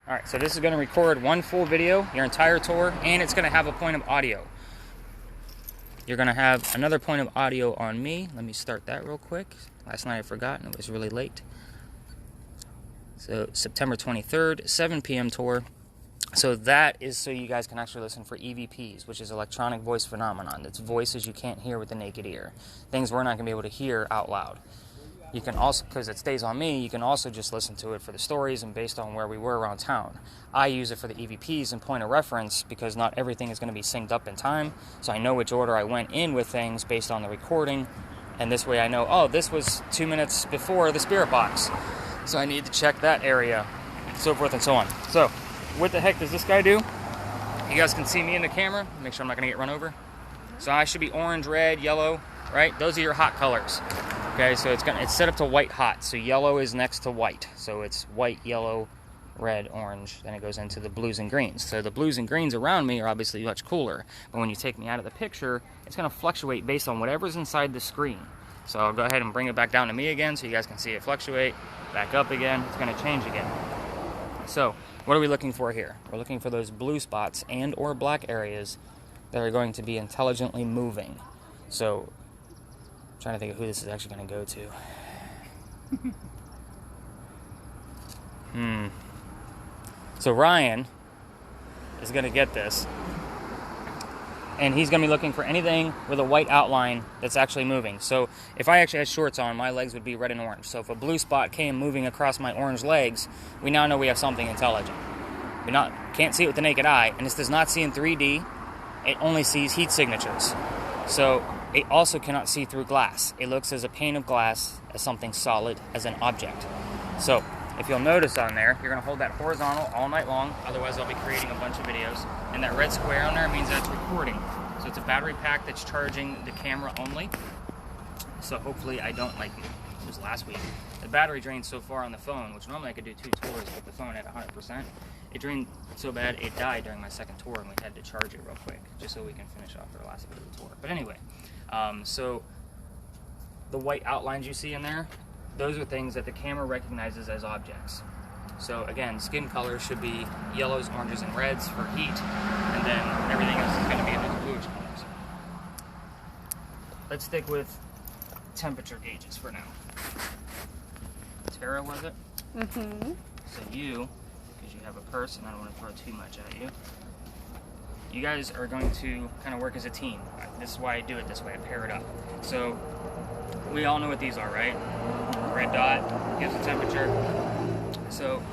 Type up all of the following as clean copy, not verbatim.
All right, so this is going to record one full video, your entire tour, and it's going to have a point of audio. You're going to have another point of audio on me. Let me start that real quick. Last night I forgot and it was really late. So September 23rd, 7 p.m. tour. So that is so you guys can actually listen for EVPs, which is electronic voice phenomenon. It's voices you can't hear with the naked ear. Things we're not going to be able to hear out loud. You can also, because it stays on me, you can also just listen to it for the stories and based on where we were around town. I use it for the EVPs and point of reference because not everything is going to be synced up in time. So I know which order I went in with things based on the recording. And this way I know, oh, this was 2 minutes before the spirit box. So I need to check that area, so forth and so on. So what the heck does this guy do? You guys can see me in the camera. Make sure I'm not going to get run over. So I should be orange, red, yellow, right? Those are your hot colors. Okay, so it's set up to white hot. So yellow is next to white. So it's white, yellow, red, orange. Then it goes into the blues and greens. So the blues and greens around me are obviously much cooler. But when you take me out of the picture, it's going to fluctuate based on whatever's inside the screen. So I'll go ahead and bring it back down to me again so you guys can see it fluctuate. Back up again. It's going to change again. So what are we looking for here? We're looking for those blue spots and or black areas that are going to be intelligently moving. So I'm trying to think of who this is actually going to go to. So Ryan is going to get this. And he's going to be looking for anything with a white outline that's actually moving. So if I actually had shorts on, my legs would be red and orange. So if a blue spot came moving across my orange legs, we now know we have something intelligent. We can't see it with the naked eye, and this does not see in 3D. It only sees heat signatures. So it also cannot see through glass. It looks as a pane of glass, as something solid, as an object. So if you'll notice on there, you're going to hold that horizontal all night long. Otherwise, I'll be creating a bunch of videos. And that red square on there means that's recording. So it's a battery pack that's charging the camera only. So hopefully I don't, like it was last week, the battery drained so far on the phone, which normally I could do 2 tours with the phone at 100%. It drained so bad it died during my second tour, and we had to charge it real quick just so we can finish off our last bit of the tour. But anyway, so the white outlines you see in there, those are things that the camera recognizes as objects. So again, skin color should be yellows, oranges, and reds for heat, and then everything else is going to be in those bluish colors. Let's stick with temperature gauges for now. Tara, was it? Mm-hmm. So you, because you have a purse and I don't want to throw too much at you, you guys are going to kind of work as a team. This is why I do it this way, I pair it up. So we all know what these are, right? Red dot gives the temperature. So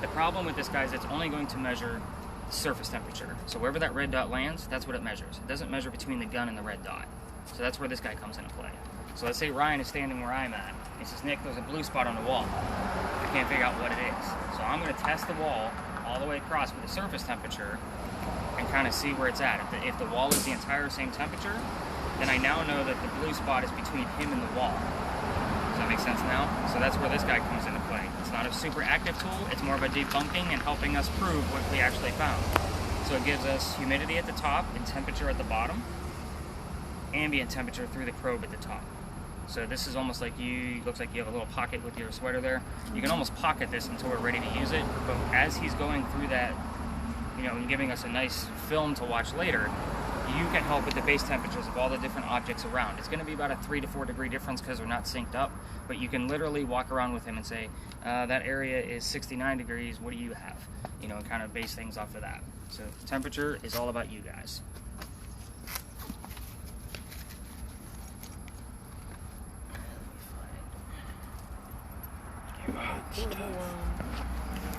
the problem with this, guys, it's only going to measure surface temperature. So wherever that red dot lands, that's what it measures. It doesn't measure between the gun and the red dot. So that's where this guy comes into play. So let's say Ryan is standing where I'm at. He says, Nick, there's a blue spot on the wall. I can't figure out what it is. So I'm going to test the wall all the way across with the surface temperature and kind of see where it's at. If the wall is the entire same temperature, then I now know that the blue spot is between him and the wall. Does that make sense now? So that's where this guy comes into play. It's not a super active tool, it's more of a debunking and helping us prove what we actually found. So it gives us humidity at the top and temperature at the bottom, ambient temperature through the probe at the top. So this is almost like looks like you have a little pocket with your sweater there. You can almost pocket this until we're ready to use it, but as he's going through that, and giving us a nice film to watch later, you can help with the base temperatures of all the different objects around. It's going to be about a 3 to 4 degree difference because they're not synced up, but you can literally walk around with him and say, that area is 69 degrees, what do you have? And kind of base things off of that. So temperature is all about you guys.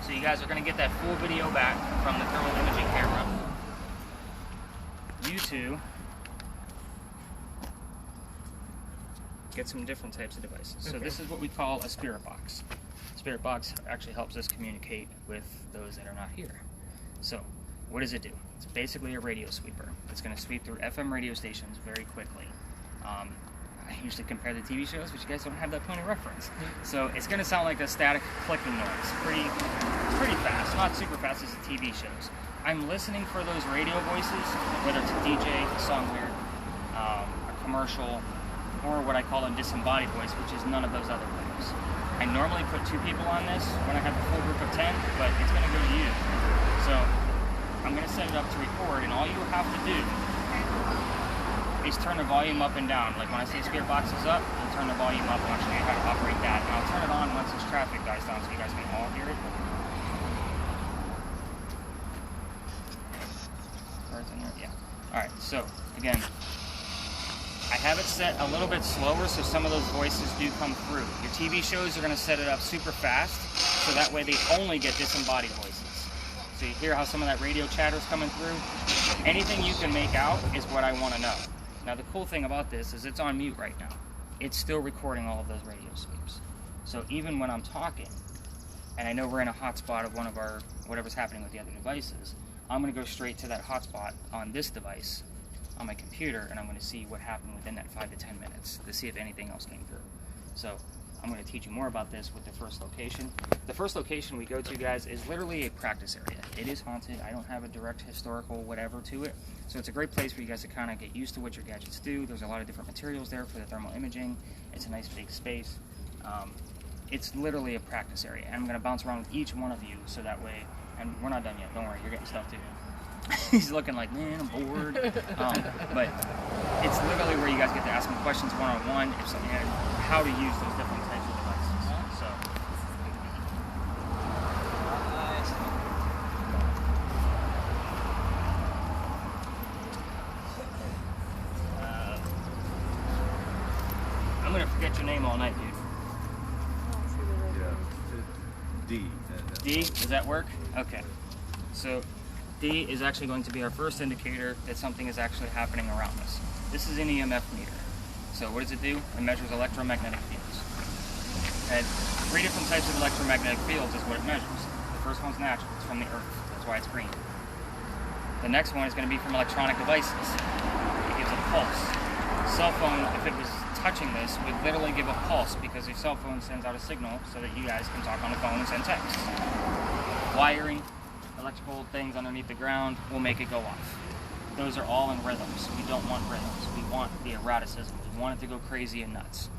So you guys are going to get that full video back from the thermal imaging camera. You two get some different types of devices. So this is what we call a spirit box. Spirit box actually helps us communicate with those that are not here. So what does it do? It's basically a radio sweeper. It's going to sweep through FM radio stations very quickly. I usually compare the TV shows, but you guys don't have that point of reference. So it's going to sound like a static clicking noise. Pretty fast, not super fast as the TV shows. I'm listening for those radio voices, whether it's a DJ, a song lyric, a commercial, or what I call a disembodied voice, which is none of those other things. I normally put 2 people on this when I have a full group of 10, but it's going to go to you. set it up to record, and all you have to do is turn the volume up and down. Like when I say spirit box is up, you turn the volume up, and I'll show you how to operate that. And I'll turn it on once this traffic dies down so you guys can all hear it. Yeah. Alright, so again, I have it set a little bit slower so some of those voices do come through. Your TV shows are going to set it up super fast, so that way they only get disembodied voices. So you hear how some of that radio chatter is coming through? Anything you can make out is what I want to know. Now the cool thing about this is it's on mute right now. It's still recording all of those radio sweeps. So even when I'm talking, and I know we're in a hotspot of one of our, whatever's happening with the other devices, I'm going to go straight to that hotspot on this device, on my computer, and I'm going to see what happened within that 5 to 10 minutes to see if anything else came through. So I'm going to teach you more about this with the first location. The first location we go to, guys, is literally a practice area. It is haunted. I don't have a direct historical whatever to it. So it's a great place for you guys to kind of get used to what your gadgets do. There's a lot of different materials there for the thermal imaging. It's a nice big space. It's literally a practice area. And I'm going to bounce around with each one of you so that way, and we're not done yet. Don't worry, you're getting stuff too. He's looking like, man, I'm bored. But it's literally where you guys get to ask me questions one-on-one, if something, how to use those different types of devices. So. I'm gonna forget your name all night, dude. D. D, does that work? Okay. So D is actually going to be our first indicator that something is actually happening around us. This is an EMF meter. So what does it do? It measures electromagnetic fields. And 3 different types of electromagnetic fields is what it measures. The first one's natural, it's from the earth, that's why it's green. The next one is going to be from electronic devices. It gives a pulse. Cell phone, if it was touching this, would literally give a pulse because your cell phone sends out a signal so that you guys can talk on the phone and send texts. Wiring, electrical things underneath the ground will make it go off. Those are all in rhythms. We don't want rhythms. We want the erraticism. We want it to go crazy and nuts.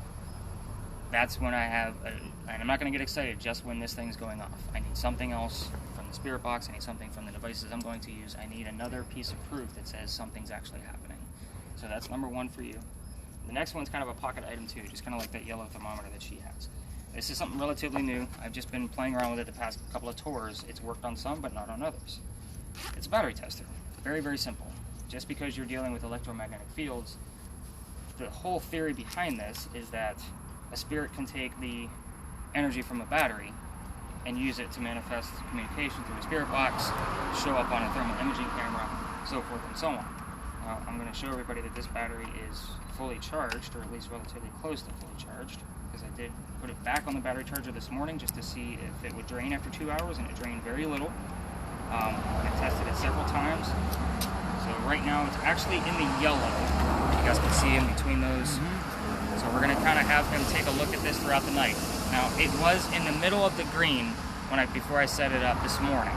That's when I have, and I'm not going to get excited just when this thing's going off. I need something else from the spirit box. I need something from the devices I'm going to use. I need another piece of proof that says something's actually happening. So that's number 1 for you. The next one's kind of a pocket item too, just kind of like that yellow thermometer that she has. This is something relatively new. I've just been playing around with it the past couple of tours. It's worked on some, but not on others. It's a battery tester. Very, very simple. Just because you're dealing with electromagnetic fields, the whole theory behind this is that a spirit can take the energy from a battery and use it to manifest communication through a spirit box, show up on a thermal imaging camera, so forth and so on. I'm going to show everybody that this battery is fully charged, or at least relatively close to fully charged, because I did put it back on the battery charger this morning just to see if it would drain after 2 hours, and it drained very little. I've tested it several times. So right now it's actually in the yellow. You guys can see in between those. So we're going to kind of have him take a look at this throughout the night. Now it was in the middle of the green before I set it up this morning.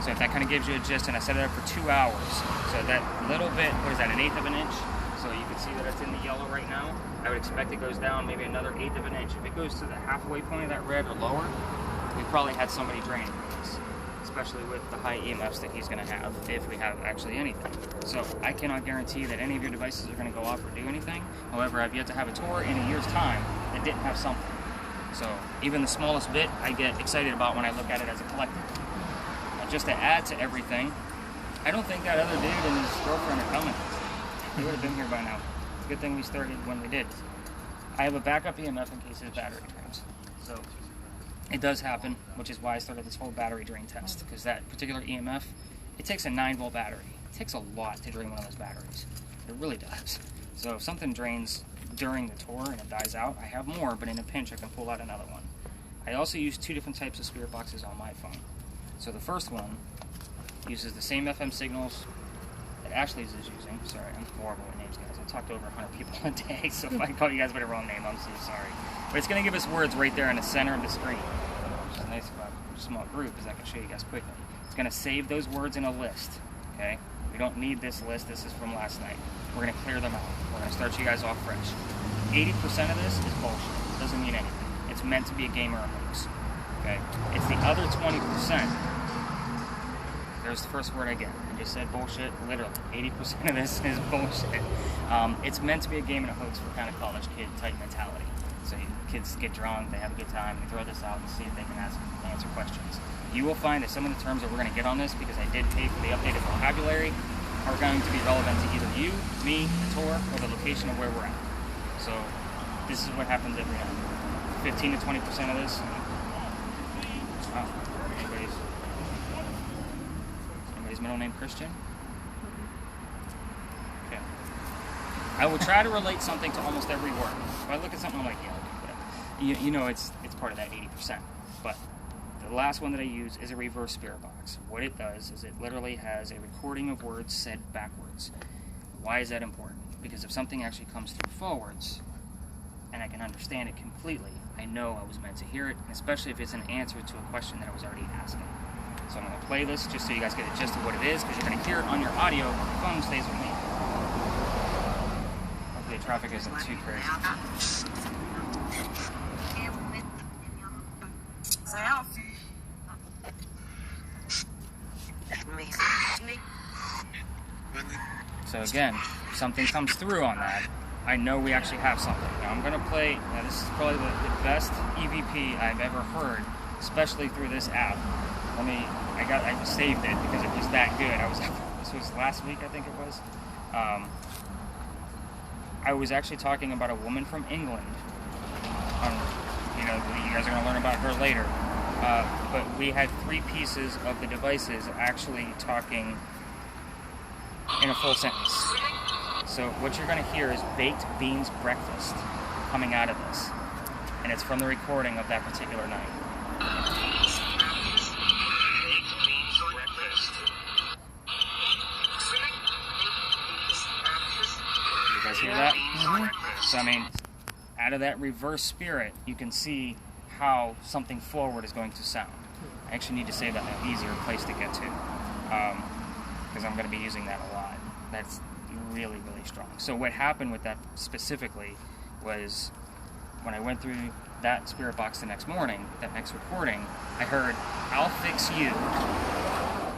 So if that kind of gives you a gist, and I set it up for 2 hours. So that little bit, what is that, 1/8 of an inch? So you can see that it's in the yellow right now. I would expect it goes down maybe another 1/8 of an inch. If it goes to the halfway point of that red or lower, we probably had somebody draining this, especially with the high EMFs that he's going to have, if we have actually anything. So I cannot guarantee that any of your devices are going to go off or do anything. However, I've yet to have a tour in a year's time that didn't have something. So even the smallest bit, I get excited about when I look at it as a collector. Now, just to add to everything, I don't think that other dude and his girlfriend are coming. They would have been here by now. Good thing we started when we did. I have a backup EMF in case his battery drains. So it does happen, which is why I started this whole battery drain test, because that particular EMF, it takes a 9-volt battery. It takes a lot to drain one of those batteries. It really does. So if something drains during the tour and it dies out, I have more, but in a pinch I can pull out another one. I also use 2 different types of spirit boxes on my phone. So the first one uses the same FM signals that Ashley's is using. Sorry, I'm horrible with names, guys. I talked to over 100 people a day, so if I call you guys by the wrong name, I'm so sorry. But it's going to give us words right there in the center of the screen, which is nice about a small group, is I can show you guys quickly. It's going to save those words in a list, okay? We don't need this list. This is from last night. We're going to clear them out. We're going to start you guys off fresh. 80% of this is bullshit. It doesn't mean anything. It's meant to be a game or a hoax, okay? It's the other 20% There's the first word I get. I just said bullshit. Literally, 80% of this is bullshit. It's meant to be a game and a hoax for kind of college kid type mentality. So kids get drunk, they have a good time, they throw this out and see if they can answer questions. You will find that some of the terms that we're going to get on this, because I did pay for the updated vocabulary, are going to be relevant to either you, me, the tour, or the location of where we're at. So this is what happens every night. 15 to 20% of this. Oh, anybody's middle name Christian? Okay. I will try to relate something to almost every word. If I look at something, I'm like, yeah, okay, but you know it's part of that 80%. But the last one that I use is a reverse spirit box. What it does is it literally has a recording of words said backwards. Why is that important? Because if something actually comes through forwards, and I can understand it completely, I know I was meant to hear it, and especially if it's an answer to a question that I was already asking. So I'm going to play this just so you guys get a gist of what it is, because you're going to hear it on your audio if your phone stays with me. Hopefully the traffic isn't too crazy. So again, if something comes through on that, I know we actually have something. Now I'm going to play, now this is probably the best EVP I've ever heard, especially through this app. I saved it because it was that good. This was last week, I think it was. I was actually talking about a woman from England. You guys are going to learn about her later. But we had 3 pieces of the devices actually talking in a full sentence. So what you're going to hear is baked beans breakfast coming out of this. And it's from the recording of that particular night. You guys hear that? Mm-hmm. So I mean, out of that reverse spirit, you can see how something forward is going to sound. I actually need to say that in an easier place to get to, because I'm going to be using that a lot. That's really, really strong. So what happened with that specifically was when I went through that spirit box the next morning, that next recording, I heard, "I'll fix you."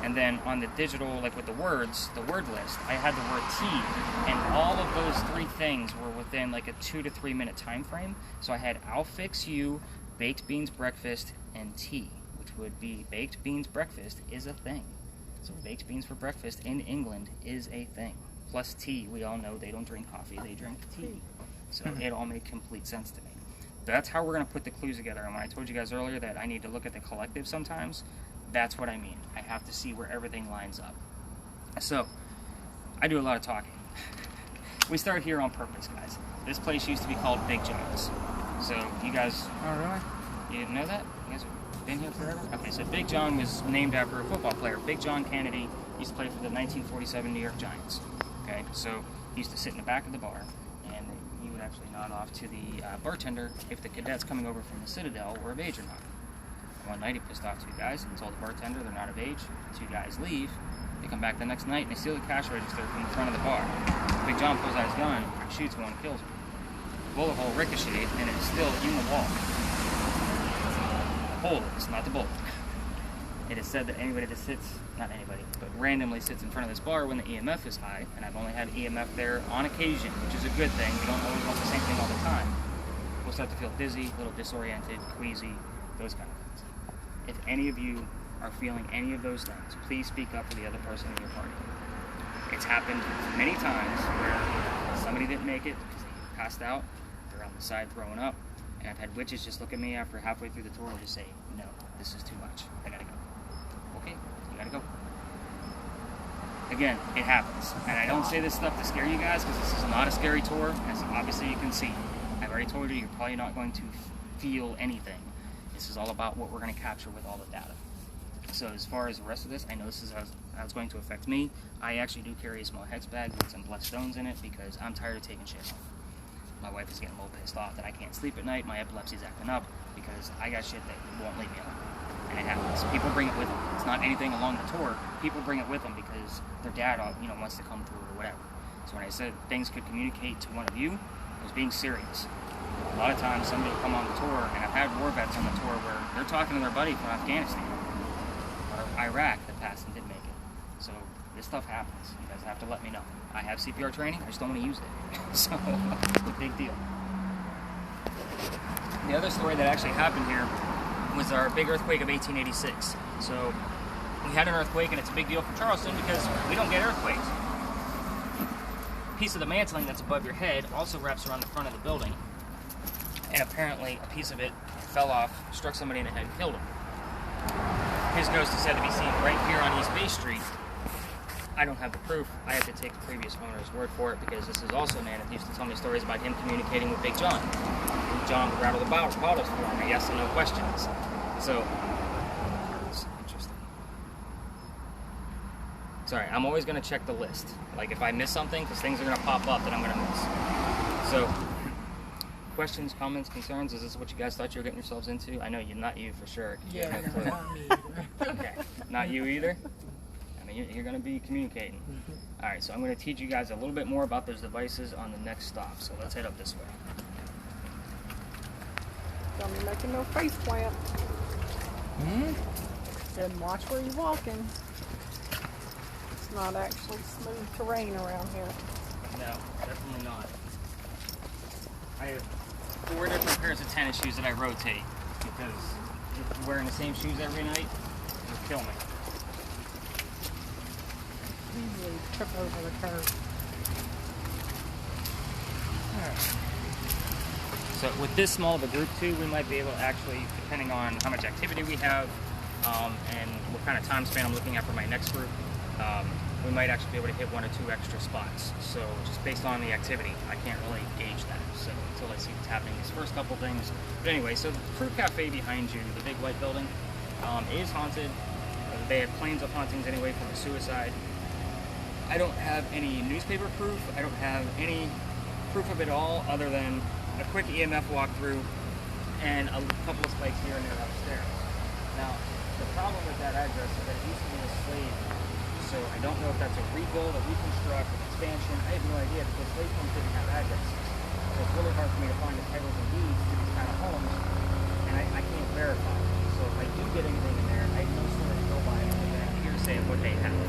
And then on the digital, like with the words, the word list, I had the word tea. And all of those 3 things were within like a 2 to 3 minute time frame. So I had "I'll fix you," baked beans breakfast, and tea, which would be baked beans breakfast is a thing. So baked beans for breakfast in England is a thing. Plus tea, we all know they don't drink coffee, they drink tea. So it all made complete sense to me. That's how we're going to put the clues together. And when I told you guys earlier that I need to look at the collective sometimes, that's what I mean. I have to see where everything lines up. So, I do a lot of talking. We start here on purpose, guys. This place used to be called Big John's. So, you guys... Oh, really? You didn't know that? You guys have been here forever? Okay, so Big John was named after a football player. Big John Kennedy used to play for the 1947 New York Giants. Okay, so he used to sit in the back of the bar, and he would actually nod off to the bartender if the cadets coming over from the Citadel were of age or not. One night he pissed off 2 guys and told the bartender they're not of age. 2 guys leave. They come back the next night and they steal the cash register from the front of the bar. Big John pulls out his gun, shoots one, and kills him. The bullet hole ricocheted, and it's still in the wall. The hole is, not the bullet. It is said that anybody that sits, not anybody, but randomly sits in front of this bar when the EMF is high, and I've only had EMF there on occasion, which is a good thing. We don't always want the same thing all the time. We'll start to feel dizzy, a little disoriented, queasy, those kind of things. If any of you are feeling any of those things, please speak up for the other person in your party. It's happened many times where somebody didn't make it because they passed out, they're on the side throwing up, and I've had witches just look at me after halfway through the tour and just say, "No, this is too much. I gotta go." Okay, you gotta go. Again, it happens. And I don't say this stuff to scare you guys because this is not a scary tour, as obviously you can see. I've already told you, you're probably not going to feel anything. This is all about what we're going to capture with all the data. So as far as the rest of this, I know this is how it's going to affect me. I actually do carry a small hex bag with some blessed stones in it because I'm tired of taking shit off. My wife is getting a little pissed off that I can't sleep at night. My epilepsy's acting up because I got shit that won't leave me alone. And it happens. People bring it with them. It's not anything along the tour. People bring it with them because their dad, wants to come through or whatever. So when I said things could communicate to one of you, I was being serious. A lot of times somebody will come on the tour, and I've had war vets on the tour where they're talking to their buddy from Afghanistan or Iraq that passed and didn't make it. So this stuff happens. You guys have to let me know. I have CPR training, I just don't want to use it. So it's a big deal. The other story that actually happened here was our big earthquake of 1886. So we had an earthquake, and it's a big deal for Charleston because we don't get earthquakes. A piece of the mantling that's above your head also wraps around the front of the building, and apparently a piece of it fell off, struck somebody in the head, and killed him. His ghost is said to be seen right here on East Bay Street. I don't have the proof. I have to take the previous owner's word for it because this is also a man that used to tell me stories about him communicating with Big John. Big John would rattle the bottles for him, yes and no questions. So, it's interesting. Sorry, I'm always going to check the list. Like if I miss something, because things are going to pop up that I'm going to miss. So, questions, comments, concerns? Is this what you guys thought you were getting yourselves into? I know you, not you for sure. Yeah, not me either. Okay, not you either? I mean, you're going to be communicating. All right, so I'm going to teach you guys a little bit more about those devices on the next stop. So let's head up this way. Don't be making no face plant. Then watch where you're walking. It's not actually smooth terrain around here. No, definitely not. I have 4 different pairs of tennis shoes that I rotate because wearing the same shoes every night will kill me. Easily trip over the curb. So with this small of a group too, we might be able to actually, depending on how much activity we have and what kind of time span I'm looking at for my next group, we might actually be able to hit 1 or 2 extra spots. So just based on the activity, I can't really gauge that. So until I see what's happening these first couple things. But anyway, so the Crew Cafe behind you, the big white building, is haunted. They have claims of hauntings anyway from a suicide. I don't have any newspaper proof. I don't have any proof of it all other than a quick EMF walkthrough and a couple of spikes here and there upstairs. Now, the problem with that address is that it used to be a slave. So I don't know if that's a rebuild, a reconstruct, expansion. I have no idea because slave homes didn't have addresses. So it's really hard for me to find the titles and deeds to these kind of homes, and I can't verify. So if I do get anything in there, I have no sort of go by it other than hearsay of what they have.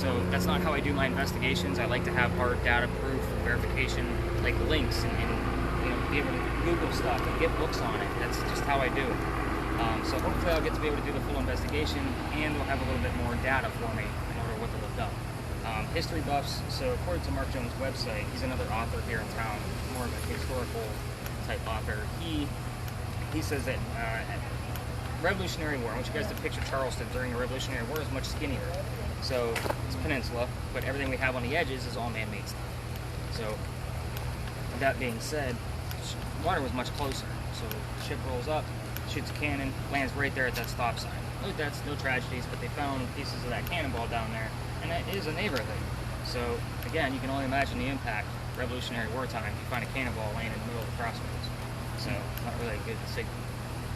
So that's not how I do my investigations. I like to have hard data proof, verification, like links, and you know, be able to Google stuff and get books on it. That's just how I do it. So hopefully I'll get to be able to do the full investigation, and they'll have a little bit more data for me in order what to look up. History buffs, so according to Mark Jones' website, he's another author here in town, more of a historical type author. He says that Revolutionary War, I want you guys to picture Charleston during the Revolutionary War is much skinnier. So it's a peninsula, but everything we have on the edges is all man-made stuff. So with that being said, water was much closer. So the ship rolls up, shoots a cannon, lands right there at that stop sign. No deaths, no tragedies, but they found pieces of that cannonball down there, and that is a neighborhood. So again, you can only imagine the impact. Revolutionary War time, you find a cannonball laying in the middle of the crossroads. So not really a good signal.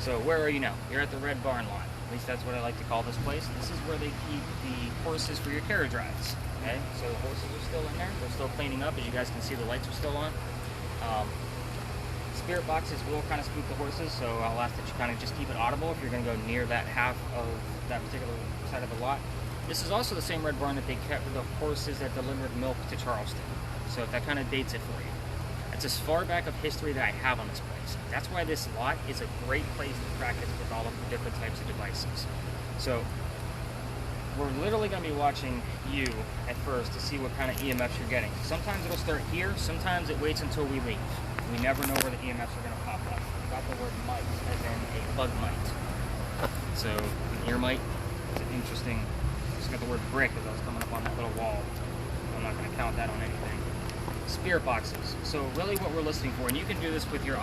So where are you now? You're at the Red Barn lot. At least that's what I like to call this place. This is where they keep the horses for your carriage rides. Okay, so the horses are still in there. They're still cleaning up. As you guys can see, the lights are still on. Spirit boxes will kind of spook the horses, so I'll ask that you kind of just keep it audible if you're going to go near that half of that particular side of the lot. This is also the same Red Barn that they kept for the horses that delivered milk to Charleston. So that kind of dates it for you. That's as far back of history that I have on this place. That's why this lot is a great place to practice with all of the different types of devices. So we're literally going to be watching you at first to see what kind of EMFs you're getting. Sometimes it'll start here, sometimes it waits until we leave. We never know where the EMFs are going to pop up. We got the word mite as in a bug mite. So an ear mite is an interesting, just got the word brick as I was coming up on that little wall. I'm not going to count that on anything. Spirit boxes. So really what we're listening for, and you can do this with your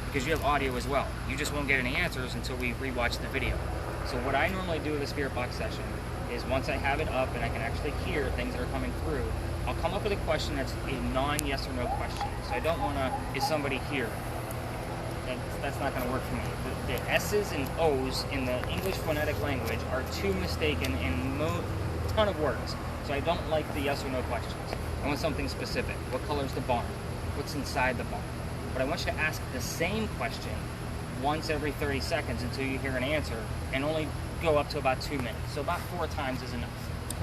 because you have audio as well. You just won't get any answers until we rewatch the video. So what I normally do with a spirit box session is once I have it up and I can actually hear things that are coming through, I'll come up with a question that's a non-yes or no question. So I don't want to, is somebody here? That's not going to work for me. The S's and O's in the English phonetic language are too mistaken in a ton of words. So I don't like the yes or no questions. I want something specific. What color's the barn? What's inside the barn? But I want you to ask the same question once every 30 seconds until you hear an answer, and only go up to about 2 minutes. So about 4 times is enough.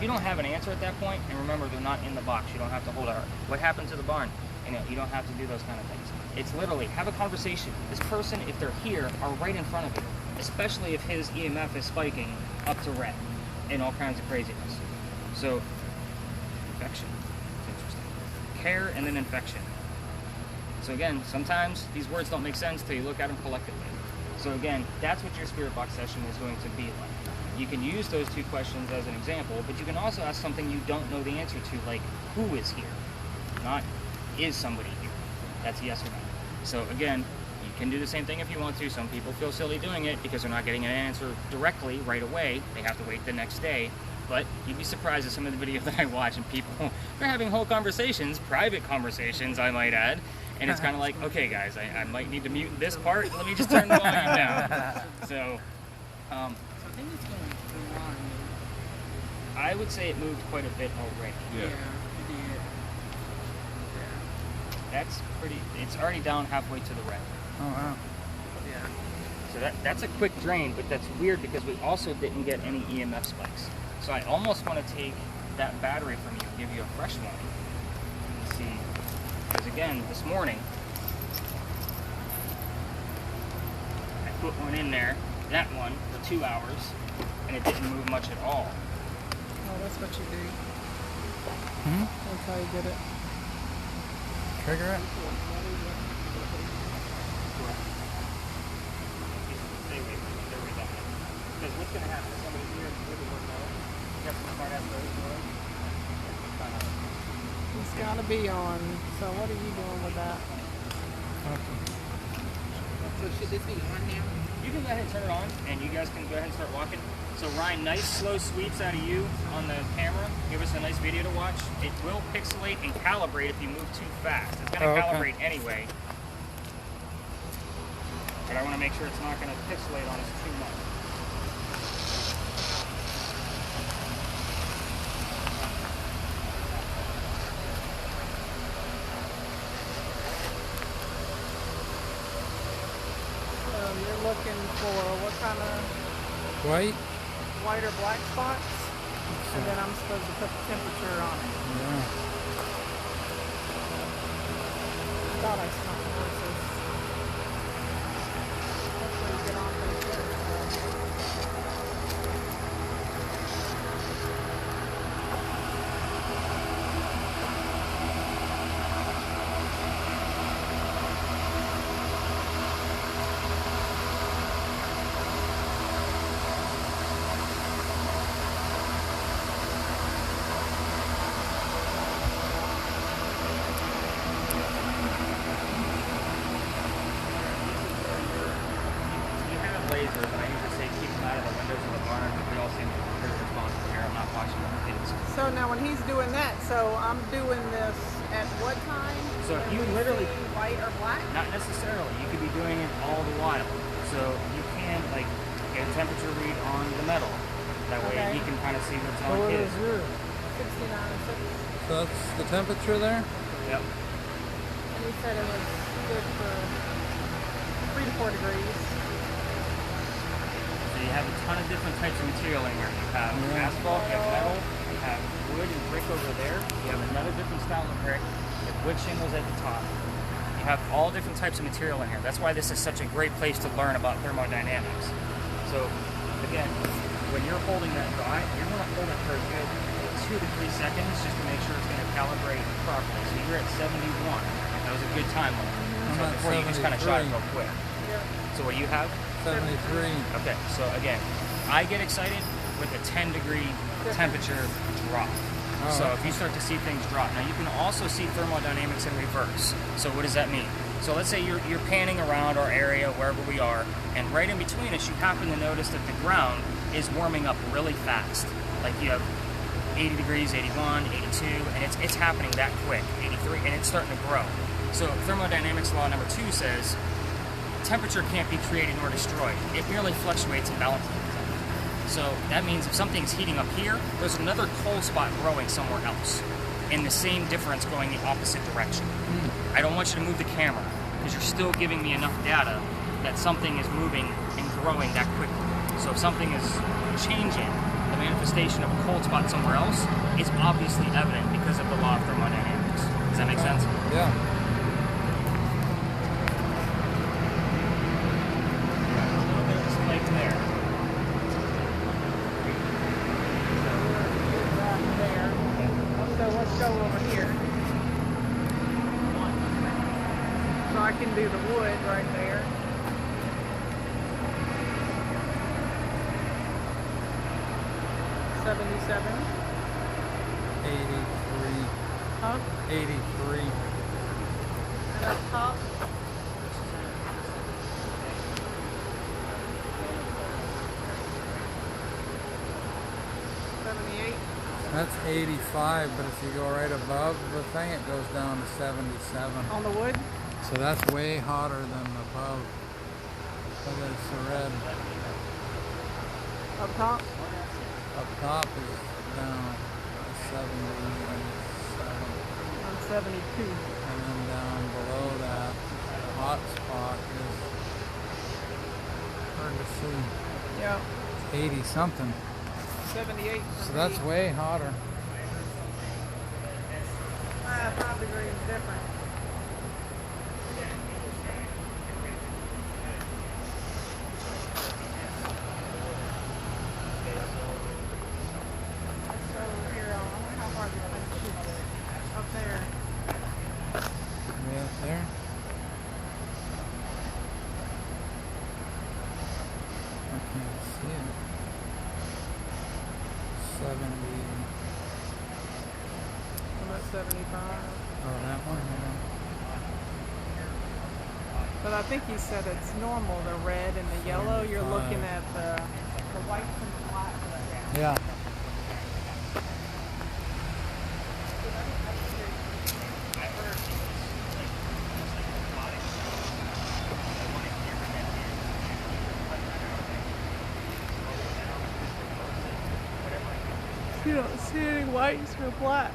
you don't have an answer at that point, and remember, they're not in the box. You don't have to hold it. What happened to the barn? You don't have to do those kind of things. It's literally have a conversation. This person, if they're here, are right in front of you, especially if his EMF is spiking up to red and all kinds of craziness. So, infection. It's interesting. Care and then infection. So again, sometimes these words don't make sense till you look at them collectively. So again, that's what your spirit box session is going to be like. You can use those two questions as an example, but you can also ask something you don't know the answer to, like who is here, not is somebody here. That's yes or no. So again, you can do the same thing if you want to. Some people feel silly doing it because they're not getting an answer directly right away. They have to wait the next day. But you'd be surprised at some of the videos that I watch, and people, they're having whole conversations, private conversations, I might add. And it's kind of like, okay, guys, I might need to mute this part. Let me just turn the volume down. So, I think it's going to run. I would say it moved quite a bit already. Yeah, it did. Yeah. That's pretty. It's already down halfway to the red. Oh, wow. Yeah. So that's a quick drain, but that's weird because we also didn't get any EMF spikes. So I almost want to take that battery from you and give you a fresh one. Let's see. Because again, this morning, I put one in there, that one, for 2 hours, and it didn't move much at all. Oh, that's what you do. Hmm? That's how you get it. Trigger it? Stay away from it. They're redundant. Because what's going to happen? Somebody here really won't know. You have some smart ass those doors. It's got to be on. So what are you doing with that? So should this be on now? You can go ahead and turn it on, and you guys can go ahead and start walking. So Ryan, nice slow sweeps out of you on the camera. Give us a nice video to watch. It will pixelate and calibrate if you move too fast. It's going to calibrate anyway. But I want to make sure it's not going to pixelate on us too much. You're looking for what kind of White? white or black spots? And then I'm supposed to put the temperature on it. Yeah. I thought I smelled horses. Hopefully you get on pretty quick. You have lasers, and I usually say keep them out of the windows of the barn. We all seem to be pretty responsible here. I'm not watching the kids. So now when he's doing that, so I'm doing this at what time? So When you we literally- see white or black? Not necessarily. You could be doing it all the while. So you can like get a temperature read on the metal. That way Okay. he can kind of see what's So on what his. is yours? 69 and 6. So that's the temperature there? Yep. And he said it was good for 3 to 4 degrees. So you have a ton of different types of material in here. You have asphalt, you have metal, you have wood and brick over there. You have another different style of brick. You have wood shingles at the top. You have all different types of material in here. That's why this is such a great place to learn about thermodynamics. So again, when you're holding that dry, you're going to hold it for a good 2 to 3 seconds just to make sure it's going to calibrate properly. So you're at 71. That was a good time limit. So I'm at before you just kind of shot it 73. real quick. Yeah. So what do you have? 73. Okay, so again, I get excited with a 10-degree temperature drop. So if you start to see things drop. Now you can also see thermodynamics in reverse. So what does that mean? So let's say you're panning around our area, wherever we are, and right in between us you happen to notice that the ground is warming up really fast. Like you have 80 degrees, 81, 82, and it's happening that quick, 83, and it's starting to grow. So thermodynamics law number 2 says temperature can't be created nor destroyed. It merely fluctuates and balances itself. So that means if something's heating up here, there's another cold spot growing somewhere else, and the same difference going the opposite direction. I don't want you to move the camera because you're still giving me enough data that something is moving and growing that quickly. So if something is changing, then manifestation of a cold spot somewhere else is obviously evident because of the law of thermodynamics. Does that make sense? Yeah. There's a lake there. Right there. So let's go over here. So I can do the wood right there. $77. 83. Huh? 83. And up top. $78. That's 85, but if you go right above the thing, it goes down to 77. On the wood. So that's way hotter than above. But it's the red. Up top. Up top is down to 77. On 72. And then down below that, the hot spot is hard to see. Yeah. 80 something. 78. for So that's me. way hotter. 5 degrees different. So here, how far do you think it should up there? Way up there. I can't see it. 70. About 75. Oh, that one? Hold on. But I think he said it's normal, the red and the yellow. You're 75. looking at the white and the black. Yeah. You don't see any whites or black.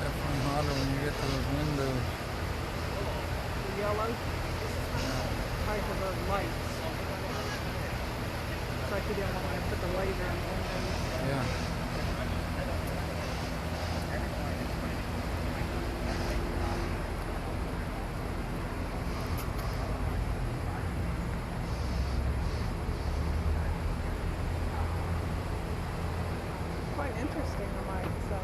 Definitely hotter when you get to those windows. The yellow type of those lights. It's like you didn't want to put the laser in the windows. Yeah. Quite interesting, I might say.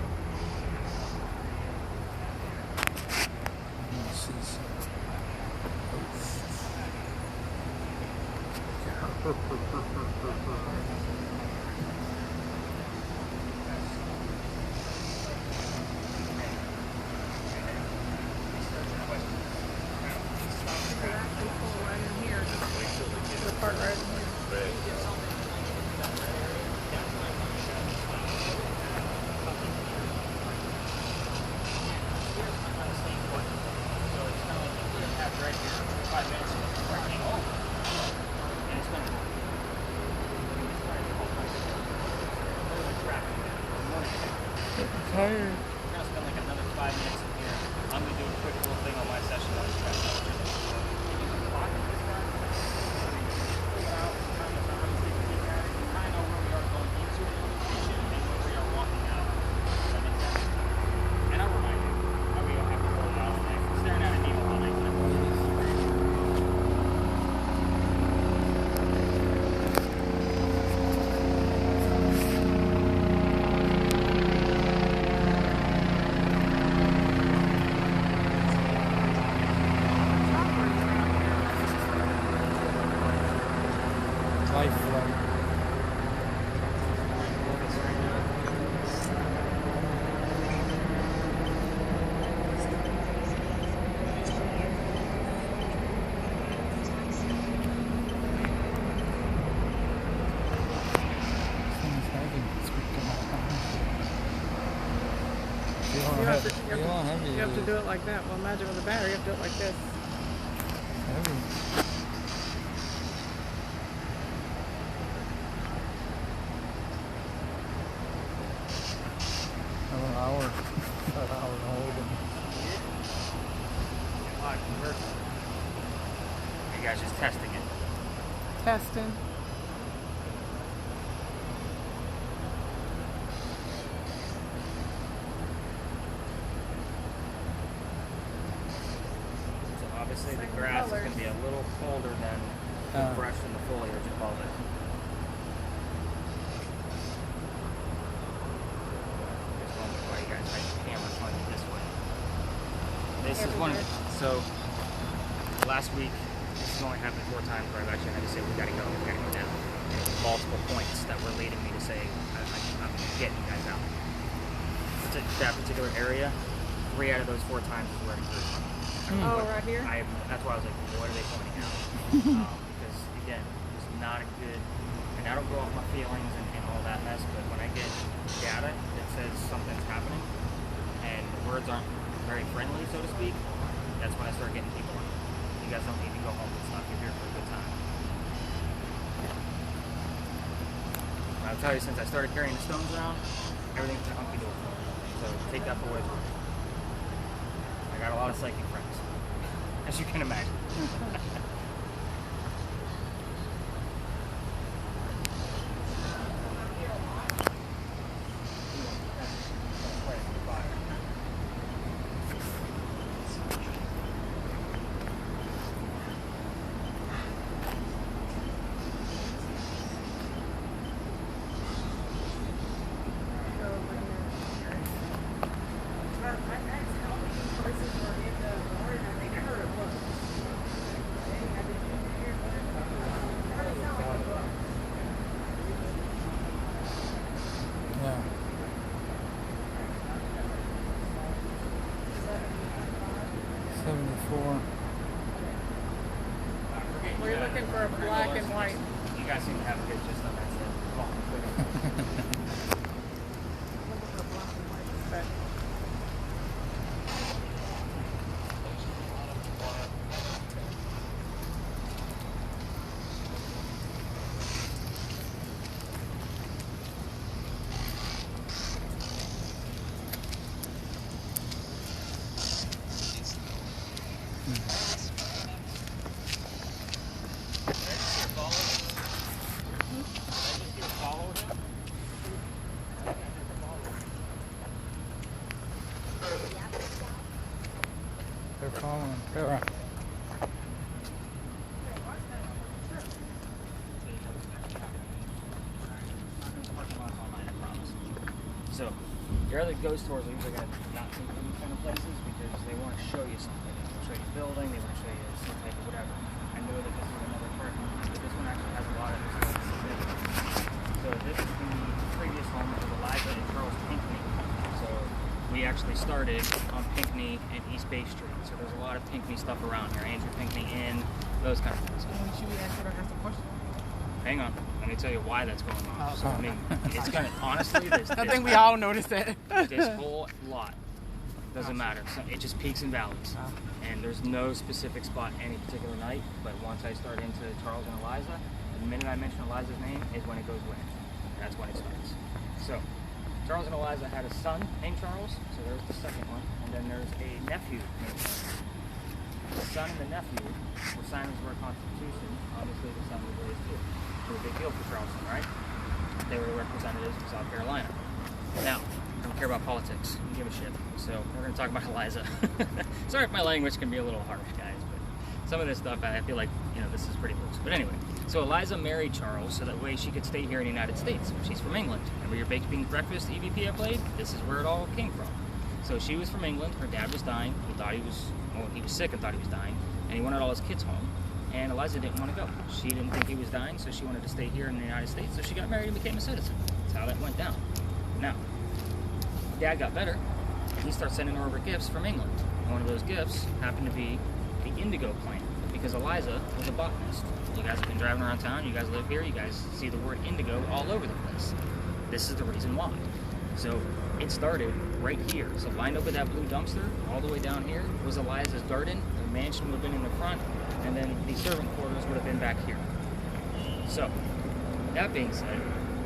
You see some They're actually full right in here. The part right in here. tired. We're gonna spend like another 5 minutes in here. I'm gonna do a quick little thing on my session on and I'll remind you, I'll be happy to hold out today. Staring at a needle all night tonight. Life flight. Thing's heavy. It's freaking You all have heavy. to- Feel how heavy You have it to is. do it like that. Well, imagine with a battery, you have to do it like this. Heavy. Another hour. That hour holding. You guys just testing it. Testing. So obviously the Same grass is colors. going to be a little colder than the brush and the foliage above it. Just wondering why you guys like the camera pointed this way. This is one of the, so last week, this has only happened 4 times where I've actually had to say we gotta go now. And multiple points that were leading me to say I'm getting you guys out. That particular area, 3 out of those 4 times is where it grew from. Oh, right here? That's why I was like, what are they pointing out? Because again, it's not a good, and I don't go off my feelings and all that mess, but when I get data that says something's happening and the words aren't very friendly, so to speak, that's when I start getting people on. You guys don't need to go home and stuff. You're here for a good time. I'll tell you, since I started carrying the stones around, everything's been hunky dory. So take that for what it's worth. I got a lot of psychic friends, as you can imagine. Yeah. $74. We're looking for a black and white. You guys seem to have a good gist on that stuff. Come on, quick. Looking for a black and white. Okay. They're following. They're right. So, your other ghost tours are usually going to not take you to these kind of places because they want to show you something. They want to show you a building, they want to show you some type of whatever. I know that this is another parking lot, but this one actually has a lot of significance. So this is the previous home of Eliza and Charles Pinckney. So we actually started on Pinckney and East Bay Street. So there's a lot of Pinckney stuff around here. Andrew Pinckney Inn, those kind of things. Should we answer the question? Hang on, let me tell you why that's going on. Oh, So, I mean, it's gonna honestly. I think we all noticed that. This whole lot doesn't matter. So it just peaks and valleys, and there's no specific spot any particular night. But once I start into Charles and Eliza, the minute I mention Eliza's name is when it goes win. That's when it starts. So Charles and Eliza had a son named Charles. So there's the second one, and then there's a nephew named Charles. The son and the nephew were signers of our Constitution. Obviously, the son was raised here. So a big deal for Charleston, right? They were representatives of South Carolina. Now, I don't care about politics. I don't give a shit. So we're going to talk about Eliza. Sorry if my language can be a little harsh, guys, but some of this stuff I feel like, you know, this is pretty loose. But anyway, so Eliza married Charles so that way she could stay here in the United States. She's from England. Remember your baked bean breakfast EVP I played? This is where it all came from. So she was from England. Her dad was dying. He thought he was, well, he was sick and thought he was dying, and he wanted all his kids home. And Eliza didn't want to go. She didn't think he was dying, so she wanted to stay here in the United States. So she got married and became a citizen. That's how that went down. Now, Dad got better, and he started sending her over gifts from England. And one of those gifts happened to be the indigo plant, because Eliza was a botanist. You guys have been driving around town. You guys live here. You guys see the word indigo all over the place. This is the reason why. So it started right here. So lined up with that blue dumpster, all the way down here was Eliza's garden. The mansion would have been in the front, and then the servant quarters would have been back here. So, that being said,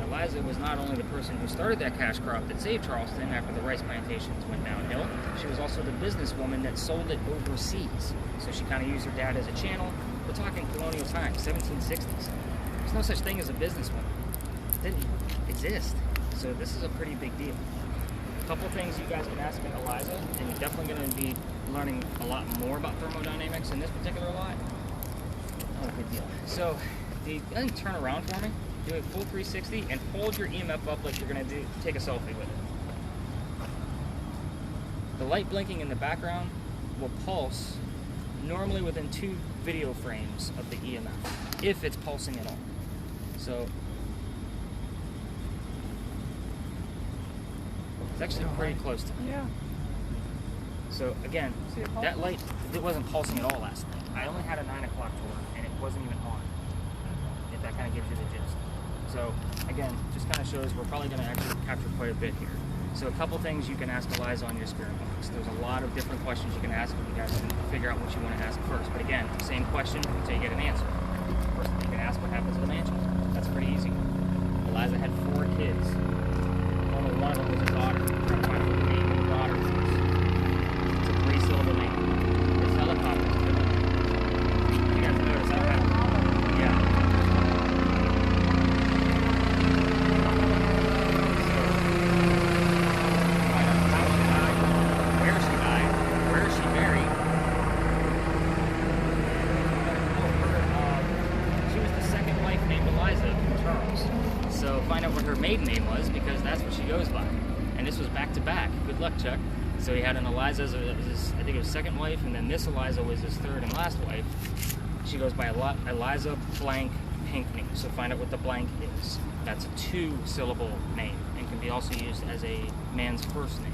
Eliza was not only the person who started that cash crop that saved Charleston after the rice plantations went downhill, she was also the businesswoman that sold it overseas. So she kind of used her dad as a channel. We're talking colonial times, 1760s. no such thing as a businesswoman. It didn't exist. So this is a pretty big deal. A couple things you guys can ask Eliza, and you're definitely going to be learning a lot more about thermodynamics in this particular lot. Oh, good deal. So, go ahead and turn around for me, do a full 360, and hold your EMF up like you're going to take a selfie with it. The light blinking in the background will pulse normally within 2 video frames of the EMF, if it's pulsing at all. So, it's actually pretty close to me. Yeah. So again, See it pulse? that light, it wasn't pulsing at all last night. I only had a 9 o'clock tour, and it wasn't even on, if that kind of gives you the gist. So again, just kind of shows we're probably going to actually capture quite a bit here. So a couple things you can ask Eliza on your spirit box. There's a lot of different questions you can ask, and you guys can figure out what you want to ask first. But again, same question until you get an answer. First, you can ask what happens to the mansion. That's pretty easy. Eliza had 4 kids. Only one of them was a daughter. Trying to find out what the name of the daughter was. It's a 3-syllable name. It's helicopter. You guys notice that happened? Yeah. Find out what her maiden name was, because that's what she goes by. And this was back to back. Good luck, Chuck. So he had an Eliza as his, I think it was second wife, and then this Eliza was his third and last wife. She goes by Eliza blank Pinkney. So find out what the blank is. That's a 2-syllable name and can be also used as a man's first name.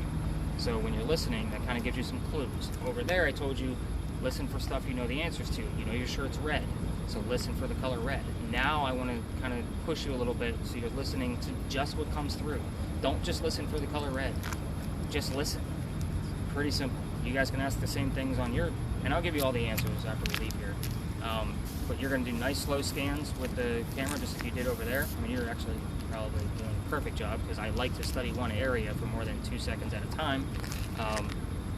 So when you're listening, that kind of gives you some clues. Over there, I told you, listen for stuff you know the answers to. You know your shirt's red, so listen for the color red. Now I want to kind of push you a little bit so you're listening to just what comes through. Don't just listen for the color red. Just listen. Pretty simple. You guys can ask the same things on your, and I'll give you all the answers after we leave here. But you're going to do nice slow scans with the camera, just as you did over there. I mean, you're actually probably doing a perfect job, because I like to study one area for more than 2 seconds at a time.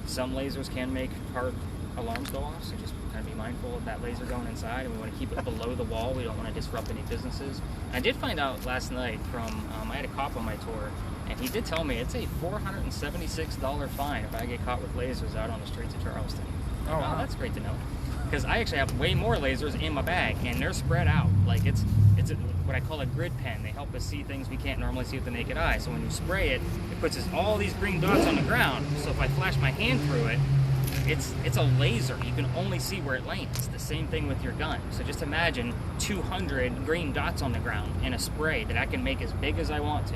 Some lasers can make hard alarms go off, so just kind of be mindful of that laser going inside, and we want to keep it below the wall. We don't want to disrupt any businesses. And I did find out last night from, I had a cop on my tour, and he did tell me it's a $476 fine if I get caught with lasers out on the streets of Charleston. Oh, wow. That's great to know. Because I actually have way more lasers in my bag, and they're spread out. Like it's what I call a grid pen. They help us see things we can't normally see with the naked eye. So when you spray it, it puts all these green dots on the ground. So if I flash my hand through it, it's a laser. You can only see where it lands. The same thing with your gun. So just imagine 200 green dots on the ground in a spray that I can make as big as I want to.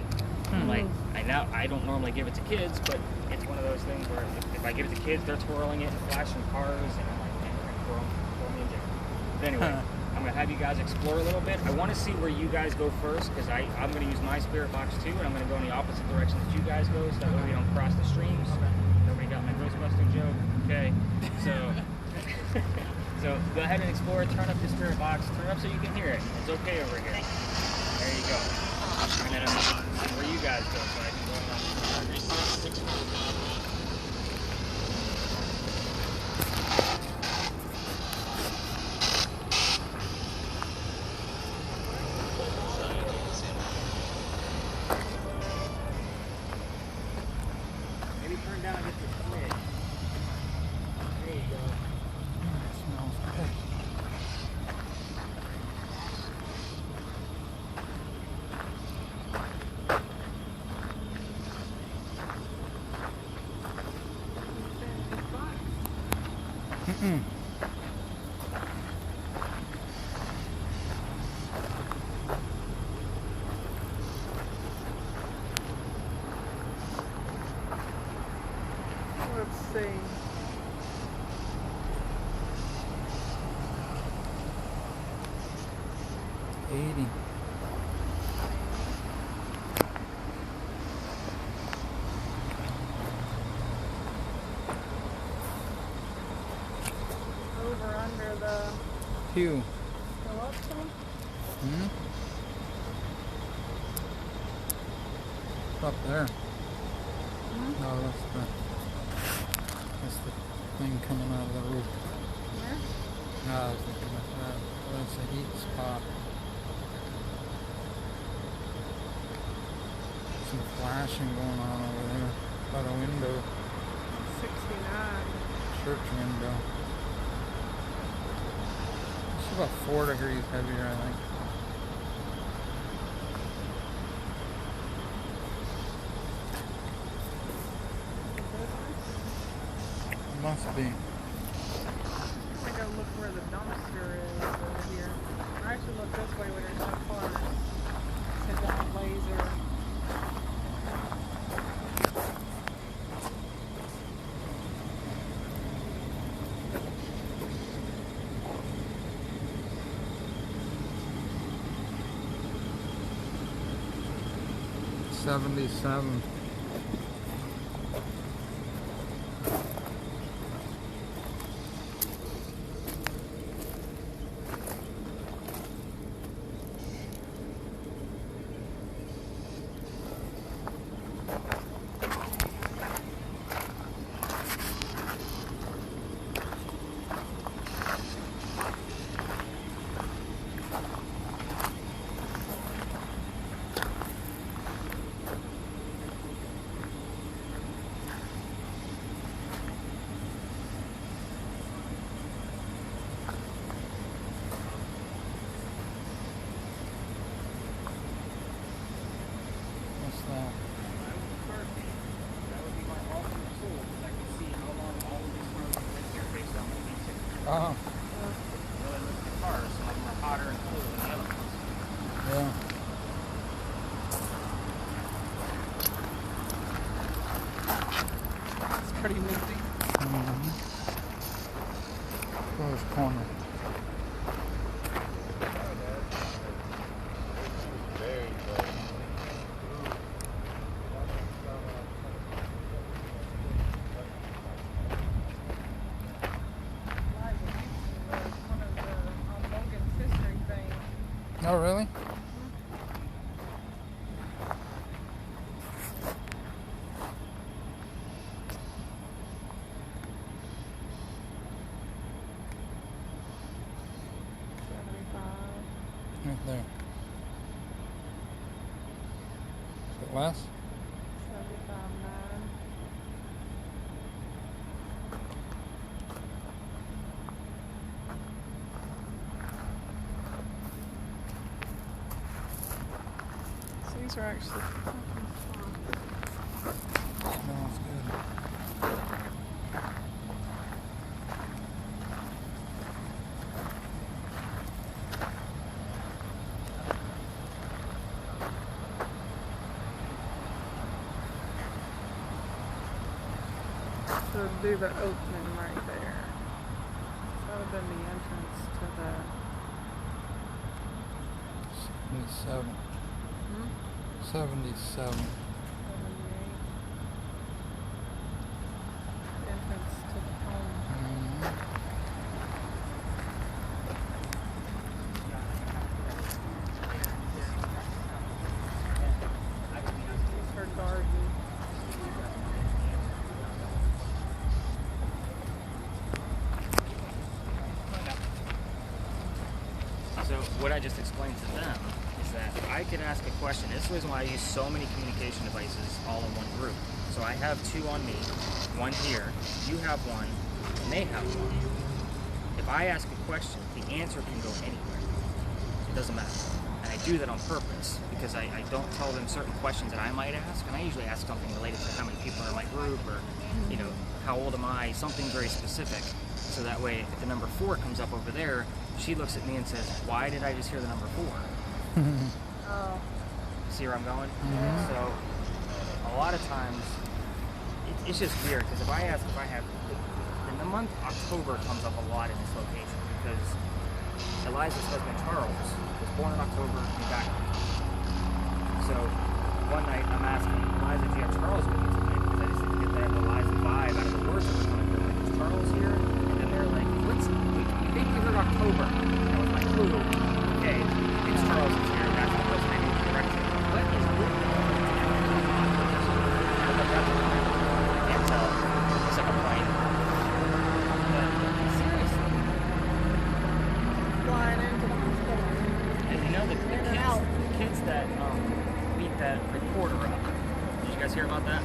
Like, I don't normally give it to kids, but it's one of those things where if I give it to kids, they're twirling it and flashing cars, and I'm like, man, they're going to throw me in jail. But anyway, I'm going to have you guys explore a little bit. I want to see where you guys go first, because I'm going to use my spirit box too, and I'm going to go in the opposite direction that you guys go, so that way we don't cross the streams. Nobody got my Ghostbuster joke? Okay. So go ahead and explore. Turn up the spirit box. Turn up so you can hear it. It's okay over here. There you go. And then I'm going to see where you guys go, so I can go around. Maybe turn down just a smidge. There you go. It smells good. Let's see. Over under the Hugh. go up some. Hmm? Up there. No, that's the thing coming out of the roof. There. No, I was thinking about that. That's a heat spot. Some flashing going on over there by the window, 69. church window. It's about 4 degrees heavier, I think. Must be. I go look where the dumpster is over here. I actually look this way where there's no cars. It's a giant laser. $77. What's that? That would be my ultimate tool, because I can see how long all of these cars have been here based on what these pictures. Oh, Really look at the cars, some of them are hotter and cooler than the other ones. yeah. It's pretty nifty. Mm-hmm. Close corner. One of the Logan's history things. Oh, really? Right there. Is it less? 75.9. So these are actually Smells good. to do the opening right there. So that would have been the entrance to the 77. 77. 78. Entrance to the home. It's her garden. So what I just explained to them is that I could ask a question. This is the reason why I use so many communication devices all in one group. So I have two on me, one here, you have one, and they have one. If I ask a question, the answer can go anywhere. It doesn't matter. And I do that on purpose because I don't tell them certain questions that I might ask, and I usually ask something related to how many people are in my group or, you know, how old am I, something very specific. So that way, if the number 4 comes up over there, she looks at me and says, why did I just hear the number 4? Oh. See where I'm going? So a lot of times, it's just weird because if I have, in the month October comes up a lot in this location because Eliza's husband Charles was born in October and died in October. So one night I'm asking Eliza, do you have Charles with you tonight? Because I just didn't get that Eliza vibe out of the words that were coming through. Like, is Charles here? And then they're like, we think we heard October. And that was my clue. Okay, it's Charles is here. That's the person I need to correct it. What is with the I can't tell. It's like a plane. But seriously. Flying into the hospital. And you know, the In and kids, out. hear about that?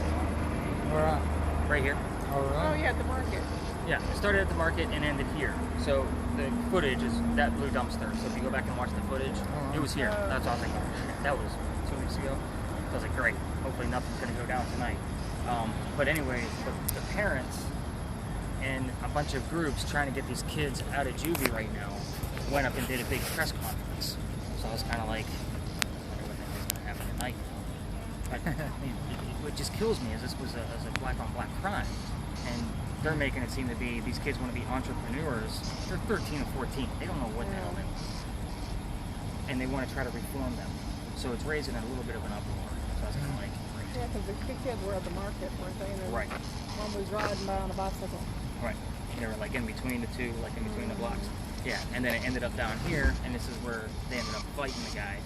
Where at? Right here. Oh, really? Oh, yeah, at the market. Yeah, it started at the market and ended here. So the footage is that blue dumpster. So if you go back and watch the footage, it was here. That's all I was like, that was 2 weeks ago. So I was like, great. Hopefully nothing's gonna go down tonight. But anyway, the parents and a bunch of groups trying to get these kids out of juvie right now went up and did a big press conference. So I was kind of like, I wonder what the hell's gonna happen tonight. But what just kills me is this was a black on black crime, and they're making it seem to be these kids want to be entrepreneurs. They're 13 or 14. They don't know what the hell they want, and they want to try to reform them. So it's raising a little bit of an uproar. So I was kind of like, Yeah, because the kids were at the market, weren't they? And then right, one was riding by on a bicycle. right. They were like in between the two, like in between the blocks. Yeah, and then it ended up down here, and this is where they ended up fighting the guy.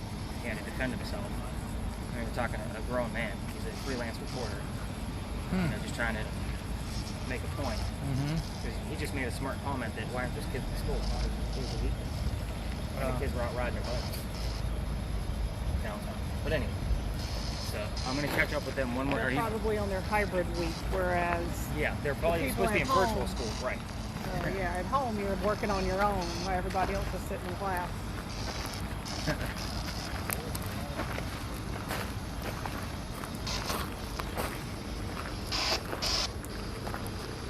He had to defend himself. And we were talking to a grown man. He's a freelance reporter. You know, just trying to make a point. Because he just made a smart comment that why aren't those kids in school? It was a weekend. And the kids were out riding their bikes downtown. But anyway, so I'm going to catch up with them one more. They're probably on their hybrid week, whereas Yeah, they're probably people supposed to be in at virtual home. school, right? yeah, at home you're working on your own while everybody else is sitting in class.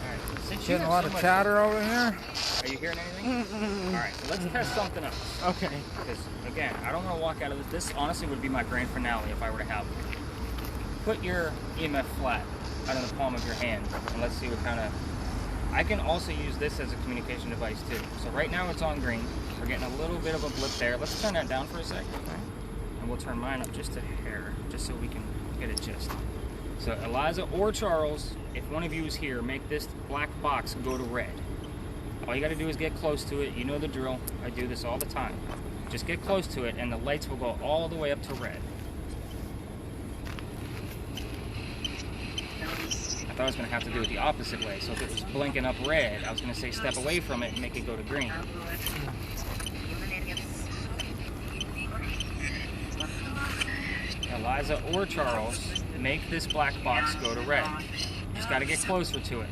Alright, since you Getting a have lot so of much- chatter over here. Are you hearing anything? Alright, so let's test something else. Okay. Because, again, I don't want to walk out of this. This honestly would be my grand finale if I were to have one. Put your EMF flat out of the palm of your hand, and let's see what kind of... I can also use this as a communication device, too. So right now it's on green. We're getting a little bit of a blip there. Let's turn that down for a sec. And we'll turn mine up just a hair, just so we can get a gist. So Eliza or Charles, if one of you is here, make this black box go to red. All you got to do is get close to it. You know the drill. I do this all the time. Just get close to it, and the lights will go all the way up to red. I thought I was going to have to do it the opposite way. So if it was blinking up red, I was going to say step away from it and make it go to green. Eliza or Charles, make this black box go to red. Just got to get closer to it.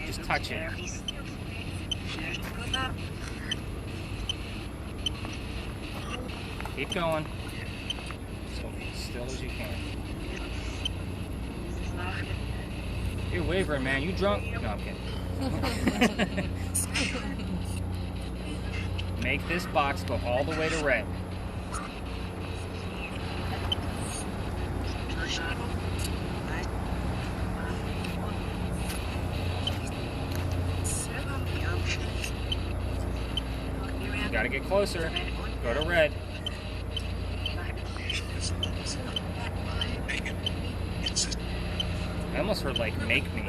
Just touch it. Keep going. So still as you can. You're wavering, man. You drunk? No, I'm kidding. Make this box go all the way to red. You gotta get closer. Go to red. I almost heard like make me.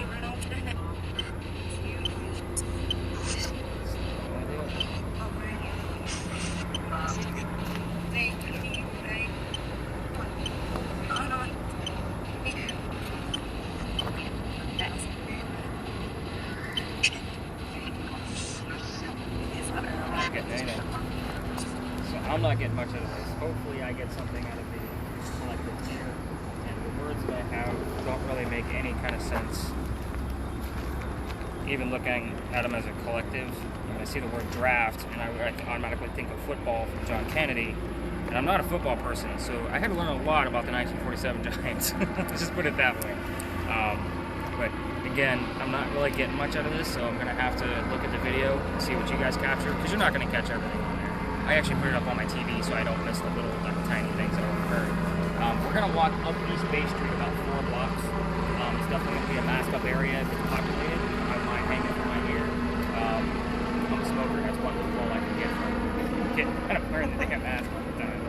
I'm not getting anything. So I'm not getting much out of this. Hopefully I get something out of the collective here. And the words that I have don't really make any kind of sense. Even looking at them as a collective, when I see the word draft, and I automatically think of football from John Kennedy. And I'm not a football person, so I had to learn a lot about the 1947 Giants. Let's just put it that way. But again, I'm not really getting much out of this, so I'm going to have to look at the video and see what you guys capture, because you're not going to catch everything on there. I actually put it up on my TV so I don't miss the little tiny things that occur. We're going to walk up East Bay Street about 4 blocks. It's definitely going to be a masked up area if it's populated. I have mine hanging from my ear. I'm a smoker, that's one loophole I can get from getting kind of wearing the damn mask all the time.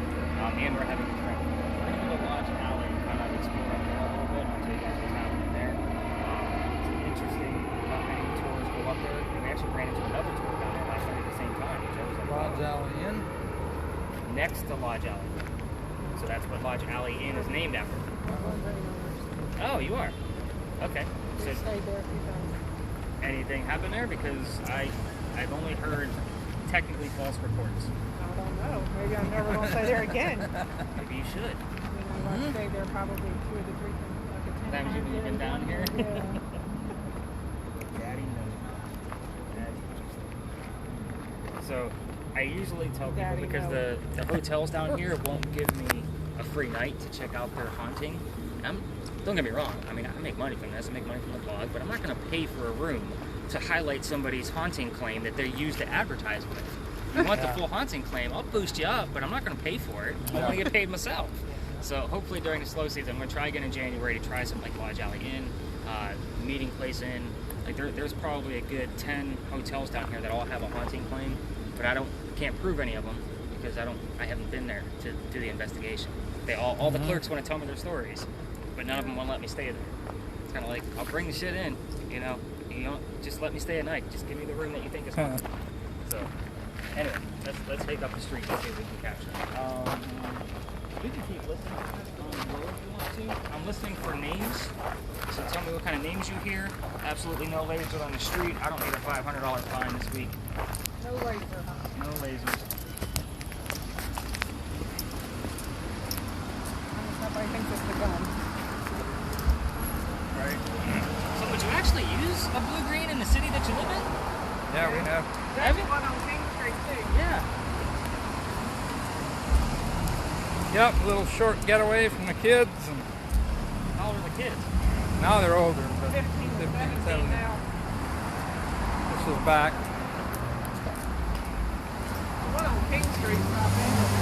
And we're having a drink. We're going to go to Lodge Alley and kind of explore up there a little bit. I'll tell you guys what's happening there. It's interesting. Not many tours go up there. And we actually ran into another tour down there last night at the same time. Which I was like, Lodge wow. Alley Inn. Next to Lodge Alley. So that's what Lodge Alley Inn is named after. Oh, you are? Okay. So We stayed there a few times. anything happen there? Because I've only heard technically false reports. I don't know. Maybe I'm never going to stay there again. Maybe you should. I stayed there probably 2 to 3 times. Like Sometimes you've been down here. Yeah. Daddy knows. Daddy knows. So I usually tell people Daddy because knows. the hotels down here won't give me a free night to check out their haunting. Don't get me wrong. I mean, I make money from this. I make money from the blog, but I'm not going to pay for a room to highlight somebody's haunting claim that they use to advertise with. You want the full haunting claim? I'll boost you up, but I'm not going to pay for it. I'm going to get paid myself. So hopefully during the slow season, I'm going to try again in January to try something like Lodge Alley Inn, Meeting Place Inn. Like there's probably a good 10 hotels down here that all have a haunting claim, but can't prove any of them because I haven't been there to do the investigation. They all the clerks want to tell me their stories, but none of them want to let me stay there. It's kind of like, I'll bring the shit in, you know, just let me stay at night. Just give me the room that you think is haunted. So anyway, let's take up the street and see if we can capture it. We can keep listening on the road if you want to. I'm listening for names, so tell me what kind of names you hear. Absolutely no lasers on the street. I don't need a $500 fine this week. No laser, huh? No lasers. Somebody thinks it's the gun. Right. So would you actually use a blue-green in the city that you live in? Yeah, we have. There's one on King Street too. Yeah. Yep, a little short getaway from the kids. And How old are the kids? now they're older, but 15 to 17 17. now. This is back. The one on King Street right there.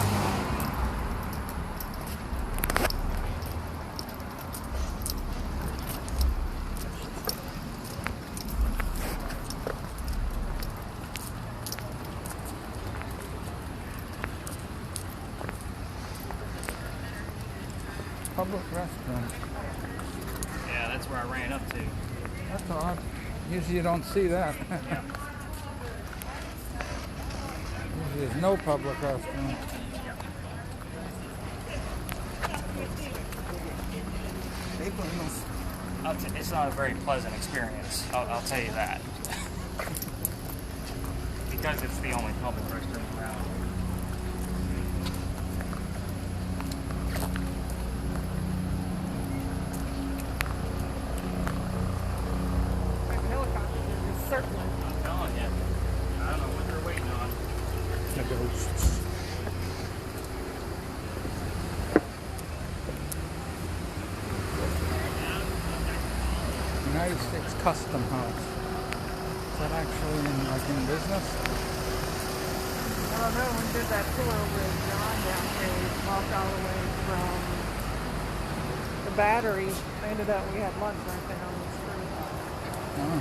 Public restroom. Yeah, that's where I ran up to. That's odd. Usually you don't see that. Usually there's no public restroom. It's not a very pleasant experience. I'll tell you that. Because it's the only public restroom around. Like the helicopters are just circling. I'm telling you. I don't know what they're waiting on. The ghosts. United States Custom House. Is that actually in business? I don't know. We did that tour with John down here. We walked all the way from the Battery. We ended up, we had lunch right there on the street. Oh.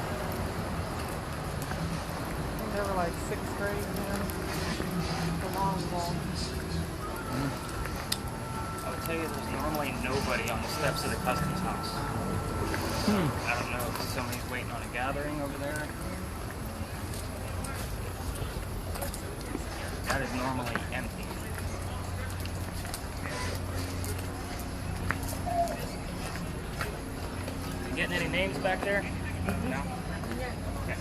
I think they were like 6th grade then. The long walk. I would tell you there's normally nobody on the steps of the customs house. I don't know if somebody's waiting on a gathering over there. That is normally empty. You getting any names back there? No? Okay.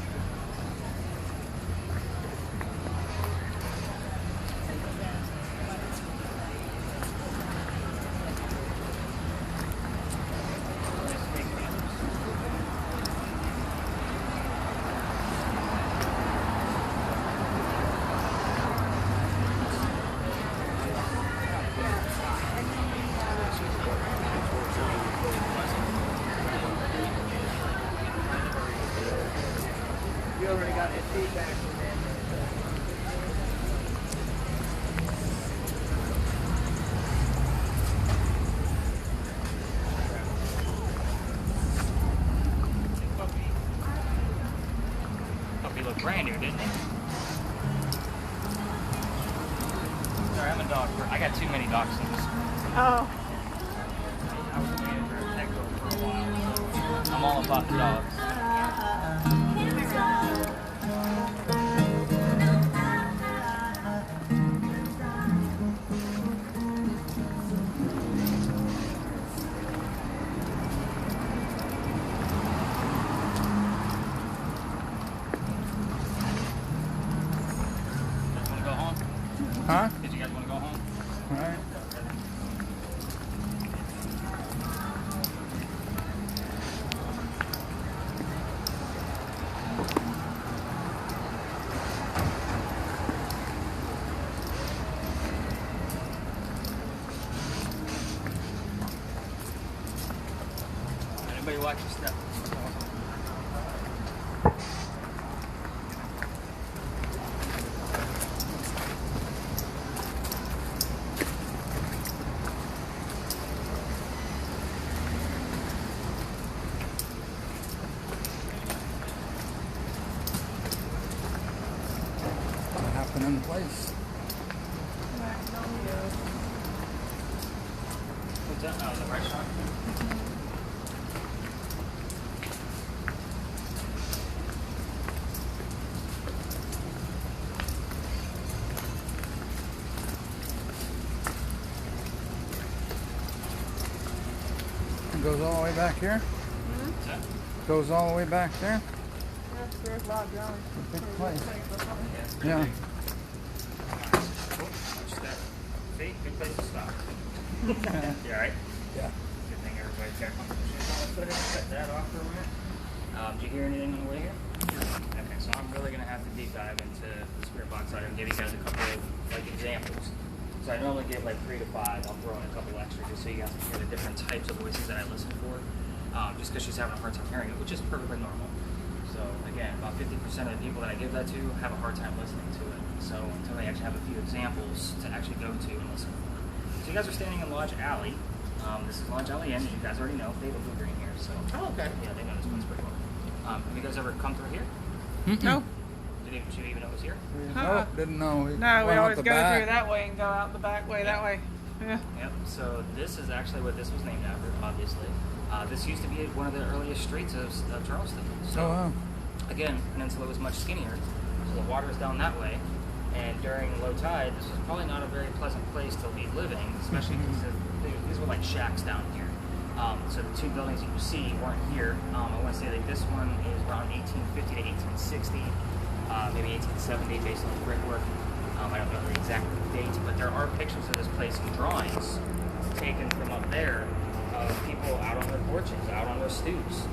You already got his feedback from them. Puppy looked brand new, didn't he? Sorry, I'm a dog. I got too many dachshunds. Oh. I was a manager at Petco for a while, so I'm all about the dogs. You guys want to go home? Huh? Did you guys want to go home? All right. Everybody watch your step. What happened in place? What's that? Oh, the restaurant? It goes all the way back here? What's that? Goes all the way back there? Yes, there's Bob Jones. Big place. Yeah. Yeah. Cool. Watch that. See? Good place to stop. You alright? Yeah. Good thing everybody's got comfortable shoes. Cut that off for a minute. Did you hear anything on the way here? Okay, so I'm really going to have to deep dive into the spirit box item and give you guys a couple of like examples. So I normally give like 3 to 5. I'll throw in a couple extra just so you guys can hear the different types of voices that I listen for. Just because she's having a hard time hearing it, which is perfectly normal. So again, about 50% of the people that I give that to have a hard time listening to it. So until they actually have a few examples to actually go to and listen for. So you guys are standing in Lodge Alley. This is Lodge Alley Inn, as you guys already know. They have a blue green here, so Oh, okay. yeah, they know this one's pretty well. Have you guys ever come through here? No. Did you even know it was here? Uh-uh. Nope, didn't know. No, we Went out always the go back. through that way and go out the back way that way. Yeah. Yep. So this is actually what this was named after, obviously. This used to be one of the earliest streets of Charleston. So Oh, wow. again, Peninsula was much skinnier, so the water is down that way. And during low tide, this was probably not a very pleasant place to be living, especially because these were like shacks down here. So the two buildings that you see weren't here. I want to say that this one is around 1850 to 1860, maybe 1870 based on the brickwork. I don't know the exact dates, but there are pictures of this place and drawings taken from up there of people out on their porches, out on their stoops.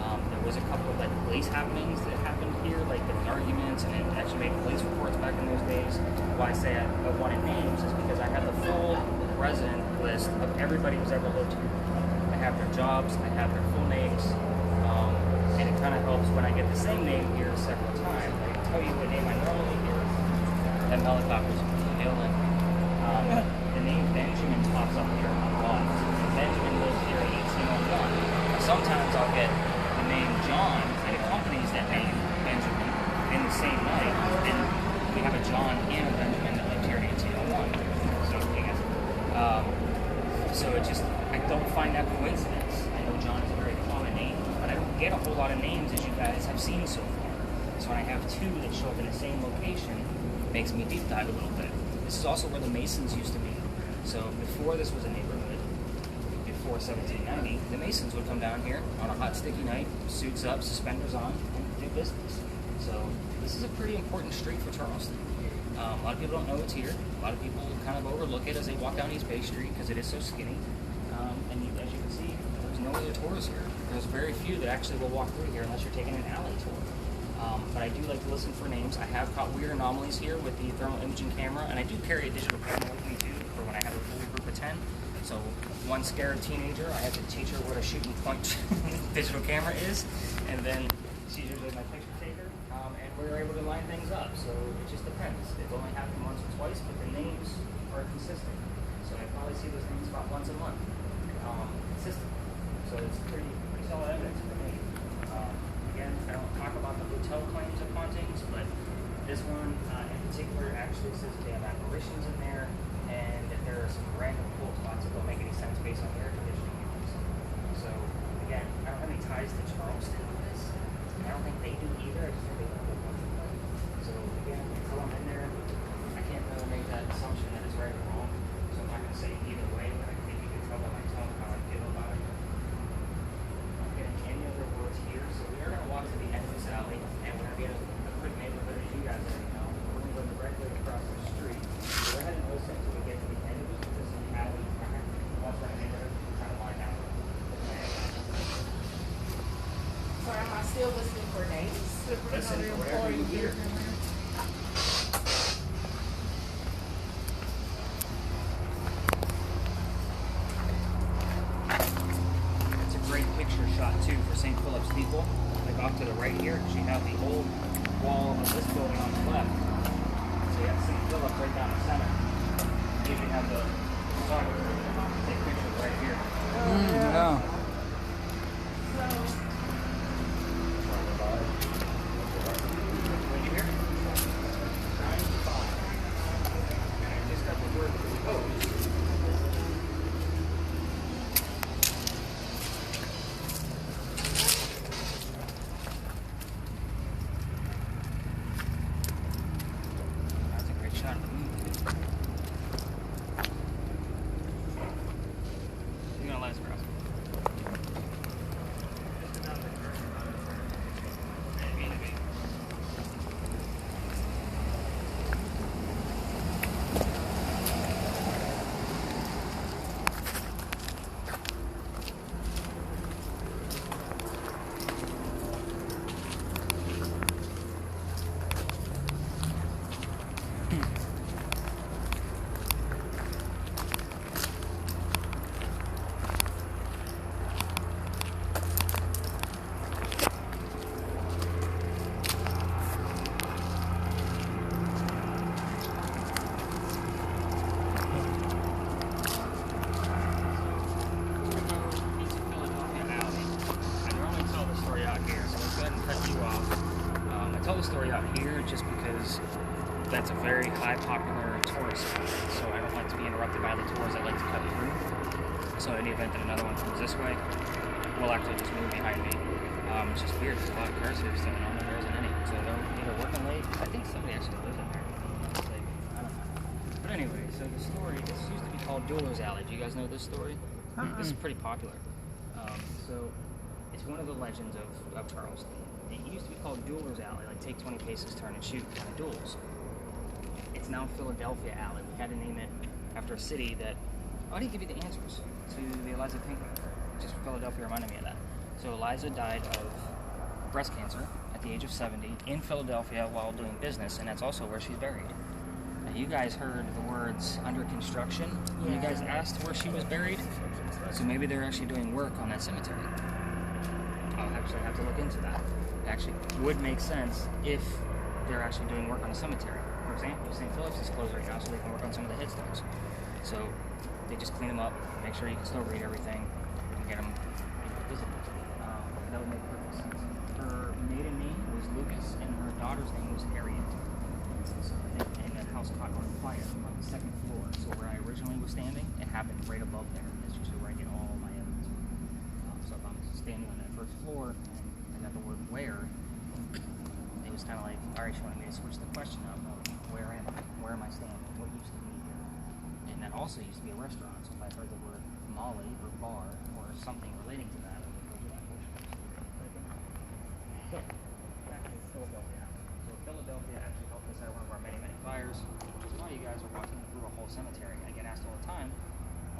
There was a couple of like police happenings that happened here, like there was arguments, and it actually made police reports back in those days. Why I say I wanted names is because I have the full resident list of everybody who's ever lived here. I have their jobs, I have their full names, and it kind of helps when I get the same name here several times. I can tell you what name I normally hear. Them helicopters hailing. The name Benjamin pops up here a lot. Benjamin lived here in 1801. Sometimes I'll get the name John that accompanies that name Benjamin in the same night, and we have a John and a Benjamin that lived here in 1801. So, so it just, I don't find that coincidence. I know John is a very common name, but I don't get a whole lot of names as you guys have seen so far. So when I have two that show up in the same location, it makes me deep dive a little bit. This is also where the Masons used to be. So before this was a neighborhood, before 1790, the Masons would come down here on a hot, sticky night, suits up, suspenders on, and do business. So this is a pretty important street for Charleston. A lot of people don't know it's here. A lot of people kind of overlook it as they walk down East Bay Street because it is so skinny. And as you can see, there's no other tours here. There's very few that actually will walk through here unless you're taking an alley tour. But I do like to listen for names. I have caught weird anomalies here with the thermal imaging camera, and I do carry a digital camera with me too for when I have a full group of 10. So one scared teenager, I have to teach her what a shoot and point digital camera is, and then she's usually my picture taker, and we're able to line things up. So it just depends. It's only happened once or twice, but the names are consistent. So I probably see those names about once a month, consistent. So it's pretty solid evidence for me. Again, I don't talk about the hotel claims of hauntings, but this one in particular actually says they have apparitions in there, and that there are some random cool spots that don't make any sense based on the air conditioning units. So again, I don't have any ties to Charleston with this, and I don't think they do either. I just think they don't live once in a while. So again, until I'm in there, I can't really make that assumption that it's right or wrong. So I'm not going to say either way, but I think you can tell by my tone how I feel about it. Not getting any other words here, so we are going to walk to the end of this alley, and we're going to be in a quick neighborhood, as you guys already know. We're going to go directly across the street. So go ahead and listen until we get to the end of this alley. Once we're in the neighborhood, kind of line out. So am I still listening for names? Listen for whatever you hear. It's a great picture shot off to the right here, because you have the old wall of this building on the left. So you have St. Philip right down the center. You even have the photographer take pictures right here. Yeah. When you hear it? 95. And I just got the word proposed. That's a great shot of the moon. You're gonna last for us. I tell the story out here just because that's a very high popular tourist spot, so I don't like to be interrupted by the tours that like to cut through. So in the event that another one comes this way, we'll actually just move behind me. It's just weird, there's a lot of cars here sitting on there isn't any. So they're either working late. I think somebody actually lives in there. Like, I don't know. But anyway, so the story, this used to be called Jeweller's Alley. Do you guys know this story? This is pretty popular. So it's one of the legends of Charleston. It used to be called Jeweller's Alley, like take 20 paces, turn and shoot kind of duels. It's now Philadelphia Alley. We had to name it after a city that, I didn't give you the answers to the Eliza Pinkley. Just Philadelphia reminded me of that. So Eliza died of breast cancer at the age of 70 in Philadelphia while doing business, and that's also where she's buried. Now, you guys heard the words under construction when you guys asked where she was buried, so maybe they're actually doing work on that cemetery. I'll actually have to look into that. It actually would make sense if they're actually doing work on a cemetery. For example, St. Philip's is closed right now, so they can work on some of the headstones. So they just clean them up, make sure you can still read everything, and get them visible. That would make perfect sense. Her maiden name was Lucas, and her daughter's name was Harriet. So, and the house caught on fire on the second floor. So where I originally was standing, it happened right above there. That's usually where I get all my evidence. So if I'm standing on that first floor, and I got the word where, it was kind of like, all right, she wanted me to switch the question up. Where am I? Where am I standing? What used to be here? And that also used to be a restaurant. So if I heard the word Molly or bar or something relating to that, I would go to that portion. So, back to Philadelphia. So Philadelphia actually helped us out one of our many, many fires, which is why you guys are walking through a whole cemetery. I get asked all the time,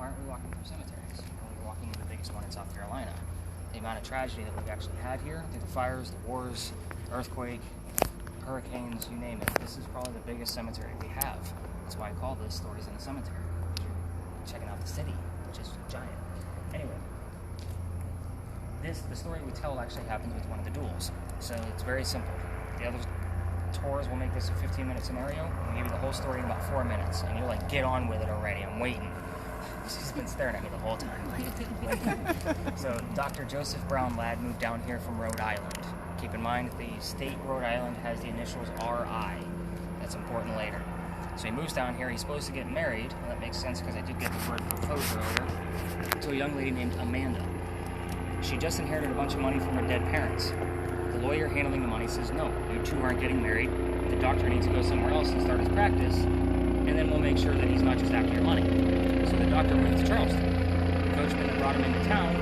why aren't we walking through cemeteries? We're walking the biggest one in South Carolina. The amount of tragedy that we've actually had here, through the fires, the wars, earthquake, hurricanes, you name it. This is probably the biggest cemetery we have. That's why I call this Stories in the Cemetery. You're checking out the city, which is giant. Anyway, the story we tell actually happens with one of the duels. So it's very simple. The other tours will make this a 15-minute scenario. I'll give you the whole story in about 4 minutes. And you're like, get on with it already. I'm waiting. She's been staring at me the whole time. So Dr. Joseph Brown Ladd moved down here from Rhode Island. Keep in mind, the state Rhode Island has the initials R.I. That's important later. So he moves down here. He's supposed to get married. Well, that makes sense because I did get the word propose earlier. To a young lady named Amanda. She just inherited a bunch of money from her dead parents. The lawyer handling the money says, no, you two aren't getting married. The doctor needs to go somewhere else and start his practice, and then we'll make sure that he's not just after your money. So the doctor moved to Charleston. The coachman that brought him into town.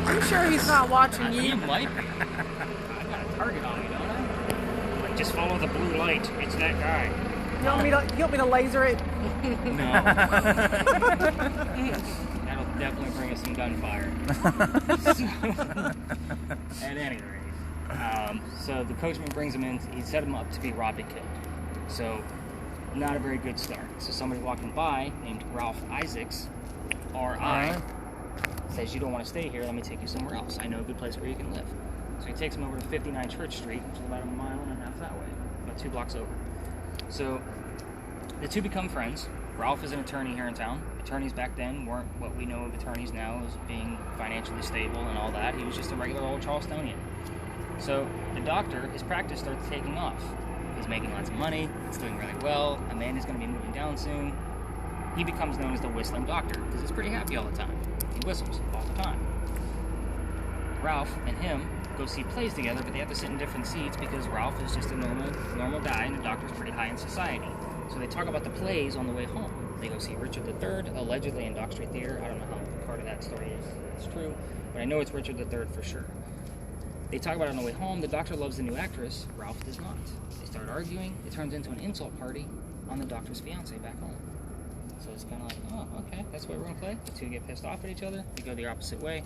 I'm sure he's not watching He you. might be. I got a target on me, don't I? Like, just follow the blue light. It's that guy. You want me to laser it? No. That'll definitely bring us some gunfire. At any rate, so the coachman brings him in. He set him up to be robbed and killed. So, not a very good start. So somebody walking by named Ralph Isaacs, R.I., Says, you don't want to stay here, let me take you somewhere else. I know a good place where you can live. So he takes him over to 59 Church Street, which is about 1.5 miles that way, about 2 blocks over. So the two become friends. Ralph is an attorney here in town. Attorneys back then weren't what we know of attorneys now as being financially stable and all that. He was just a regular old Charlestonian. So the doctor, his practice starts taking off. He's making lots of money. It's doing really well. Amanda's going to be moving down soon. He becomes known as the Whistling Doctor because he's pretty happy all the time. He whistles all the time. Ralph and him go see plays together, but they have to sit in different seats because Ralph is just a normal guy and the doctor's pretty high in society. So they talk about the plays on the way home. They go see Richard III, allegedly in Dock Street Theater. I don't know how part of that story is true, but I know it's Richard III for sure. They talk about it on the way home. The doctor loves the new actress. Ralph does not. They start arguing. It turns into an insult party on the doctor's fiance back home. So it's kind of like, oh, okay, that's the way we're going to play. The two get pissed off at each other. They go the opposite way.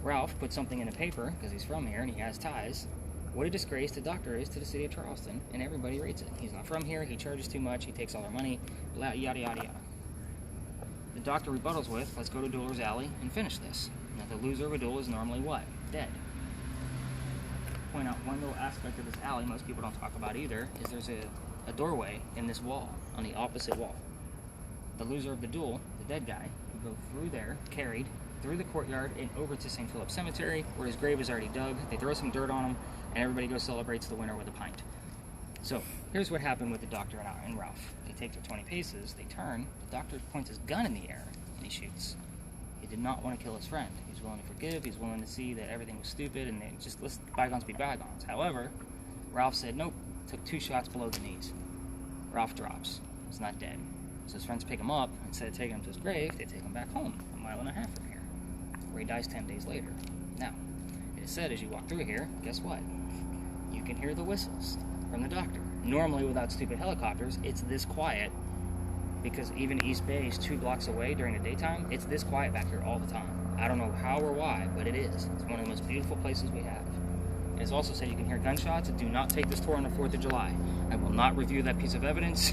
Ralph puts something in the paper, because he's from here and he has ties. What a disgrace the doctor is to the city of Charleston, and everybody rates it. He's not from here, he charges too much, he takes all our money, yada yada yada. The doctor rebuttals with, let's go to Dueler's Alley and finish this. Now the loser of a duel is normally what? Dead. Point out one little aspect of this alley most people don't talk about either, is there's a doorway in this wall, on the opposite wall. The loser of the duel, the dead guy, will go through there, carried, through the courtyard and over to St. Philip's Cemetery, where his grave is already dug. They throw some dirt on him, and everybody goes celebrates the winner with a pint. So, here's what happened with the doctor and Ralph. They take their 20 paces, they turn, the doctor points his gun in the air, and he shoots. He did not want to kill his friend. He's willing to forgive, he's willing to see that everything was stupid, and they just let bygones be bygones. However, Ralph said, nope, took 2 shots below the knees. Ralph drops. He's not dead. So his friends pick him up. Instead of taking him to his grave, they take him back home, 1.5 miles from here, where he dies 10 days later. Now, it is said as you walk through here, guess what? You can hear the whistles from the doctor. Normally, without stupid helicopters, it's this quiet, because even East Bay is 2 blocks away during the daytime. It's this quiet back here all the time. I don't know how or why, but it is. It's one of the most beautiful places we have. It's also said you can hear gunshots. Do not take this tour on the 4th of July. I will not review that piece of evidence.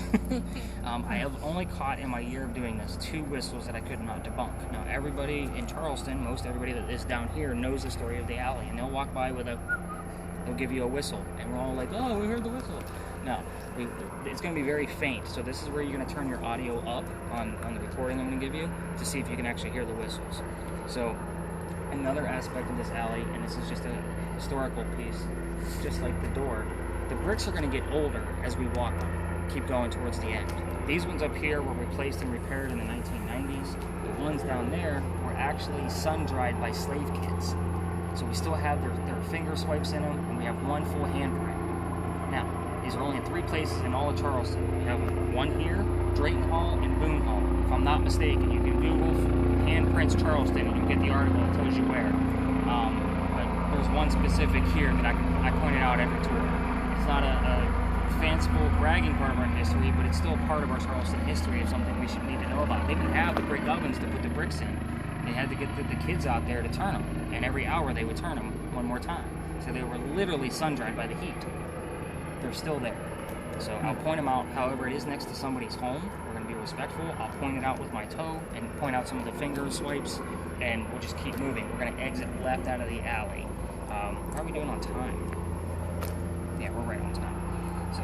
I have only caught in my year of doing this 2 whistles that I could not debunk. Now, everybody in Charleston, most everybody that is down here knows the story of the alley, and they'll walk by with they'll give you a whistle, and we're all like, oh, we heard the whistle. No, it's going to be very faint, so this is where you're going to turn your audio up on the recording I'm going to give you to see if you can actually hear the whistles. So, another aspect of this alley, and this is just a historical piece, just like the door, the bricks are going to get older as we walk them, keep going towards the end. These ones up here were replaced and repaired in the 1990s. The ones down there were actually sun-dried by slave kids. So we still have their finger swipes in them, and we have 1 full handprint. Now, these are only in 3 places in all of Charleston. We have one here, Drayton Hall, and Boone Hall. If I'm not mistaken, you can Google handprints Charleston, and you'll get the article that tells you where. But there's one specific here that I pointed out every tour. It's not a fanciful bragging part of our history, but it's still part of our Charleston history of something we should need to know about. They didn't have the brick ovens to put the bricks in. They had to get the kids out there to turn them, and every hour they would turn them 1 more time. So they were literally sun-dried by the heat. They're still there. So I'll point them out. However, it is next to somebody's home. We're going to be respectful. I'll point it out with my toe and point out some of the finger swipes, and we'll just keep moving. We're going to exit left out of the alley. How are we doing on time? Yeah, we're right on time. So,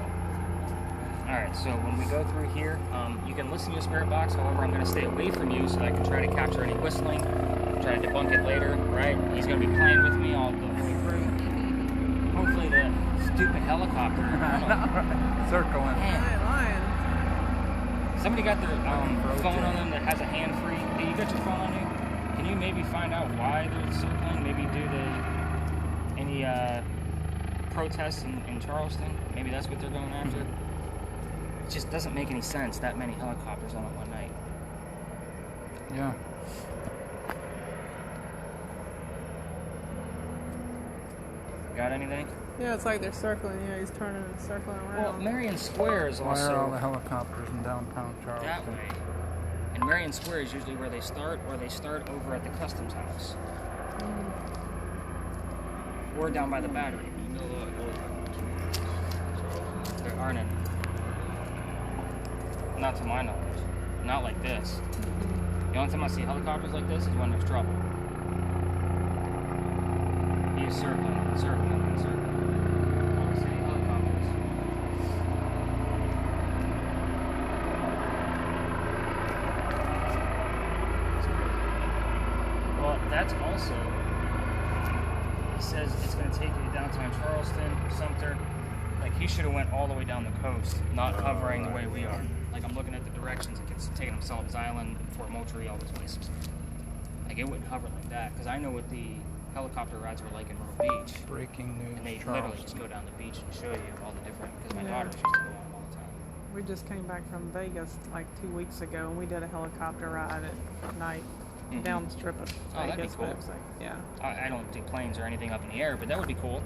alright, so when we go through here, you can listen to a spirit box. However, I'm going to stay away from you so I can try to capture any whistling, try to debunk it later, right? He's going to be playing with me all the way through. Hopefully the stupid helicopter. Circling. Lion. Somebody got their phone on them that has a hand-free. Hey, you got your phone on you? Can you maybe find out why they're circling? Maybe due to any protests in Charleston? Maybe that's what they're going after? It just doesn't make any sense, that many helicopters on it one night. Yeah. Got anything? Yeah, it's like they're circling. Yeah, he's turning and circling around. Well, Marion Square is Why also are all the helicopters in downtown Charleston? that way. And Marion Square is usually where they start, or they start over at the customs house. Or down by the battery. There aren't any. Not to my knowledge. Not like this. The only time I see helicopters like this is when there's trouble. He is circling, circling, circling. All the city helicopters. Well, that's also, it says it's going to take you to downtown Charleston, Sumter. Like, he should have went all the way down the coast, not hovering the way we are. Like, I'm looking at the directions, it's taking him to Sullivan's Island, Fort Moultrie, all those places. Like, it wouldn't hover like that, because I know what the helicopter rides were like in Myrtle Beach. Breaking news. And they literally just go down the beach and show you all the different, because my Yeah. daughters used to go on them all the time. We just came back from Vegas like 2 weeks ago, and we did a helicopter ride at night Mhm. down the strip of Oh, that'd be Vegas. cool. But it was like, yeah. I don't do planes or anything up in the air, but that would be cool.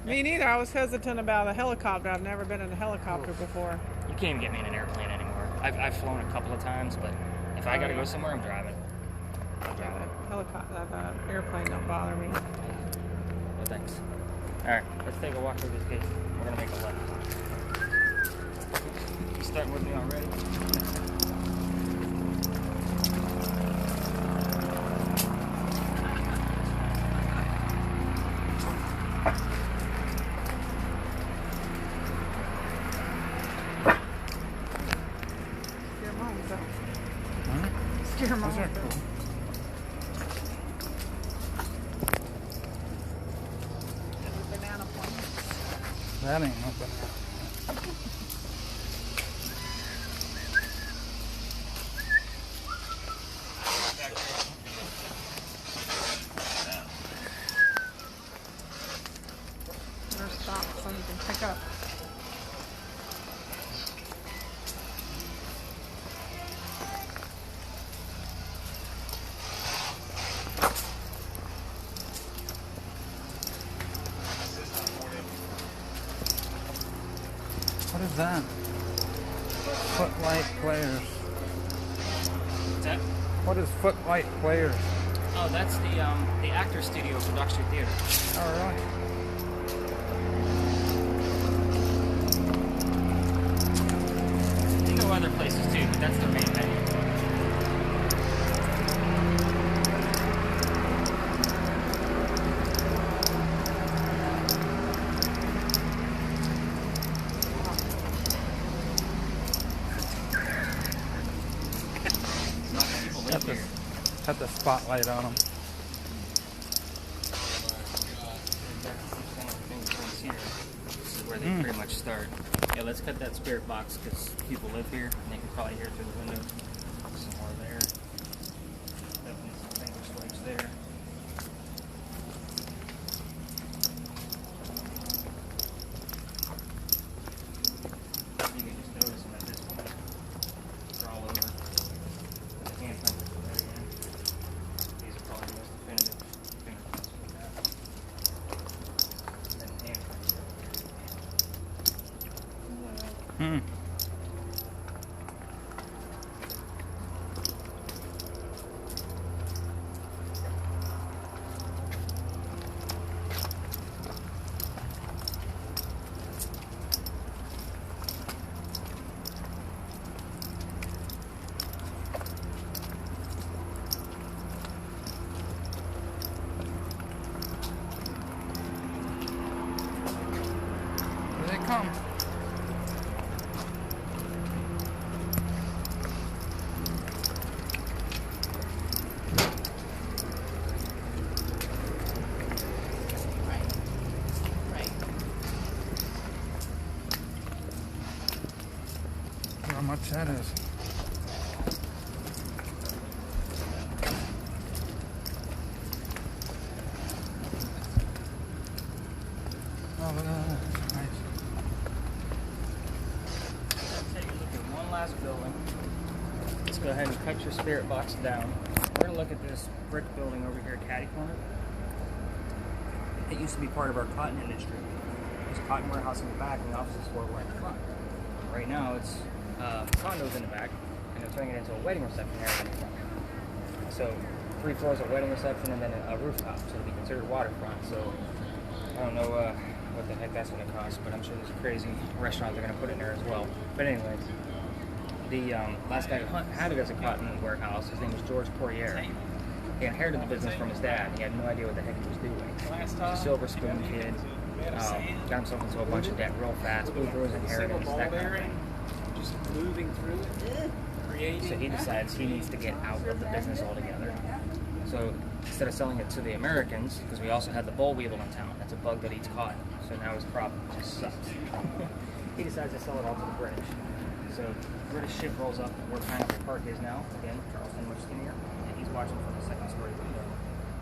Me neither. I was hesitant about a helicopter. I've never been in a helicopter before. You can't even get me in an airplane anymore. I've flown a couple of times, but if I gotta go somewhere, I'm driving. The airplane don't bother me. Well, thanks. Alright, let's take a walk through this gate. We're gonna make a left. You starting with me already? Scare moms out. Huh? Scare moms Those are out. cool. Banana plants. That ain't no banana. Or stop so you can pick up. What is that? Footlight Players. What's that? What is Footlight Players? Oh, that's the Actor Studio Production Theater. All right. They go other places too, but that's their main venue. Not many people live here. Had the spotlight on them. This is where they pretty much start. Yeah, let's cut that spirit box because people live here and they can probably hear it through the window. Some more there. Definitely some finger swipes there. You can just notice them at this point. They're all over. The handprints at the very end. These are probably the most definitive fingerprints we have. And handprints. Hmm. Here they come. Right. How much that is. Oh, look at that. That's nice. Let's take a look at one last building. Let's go ahead and cut your spirit box down. We're gonna look at this brick building over here at Caddy Corner. It used to be part of our cotton industry. There's a cotton warehouse in the back and the offices floor were in the front. Right now it's condos in the back and they're turning it into a wedding reception area in the front. So 3 floors of wedding reception and then a rooftop, so it'll be considered waterfront. So I don't know what the heck that's going to cost, but I'm sure there's a crazy restaurant they're going to put in there as well. But anyways, the last guy who had it as a cotton warehouse, his name was George Poirier. He inherited the business from his dad. He had no idea what the heck he was doing. He's a silver spoon kid. Got himself into a bunch of debt real fast. Blew through his inheritance, that kind of thing. Just moving through it, creating. So he decides he needs to get out of the business altogether. So instead of selling it to the Americans, because we also had the boll weevil in town, that's a bug that eats cotton. So now his crop just sucks. He decides to sell it all to the British. So British ship rolls up where Pineapple Park is now. Again, Charleston, much skinnier. And he's watching from the second story window.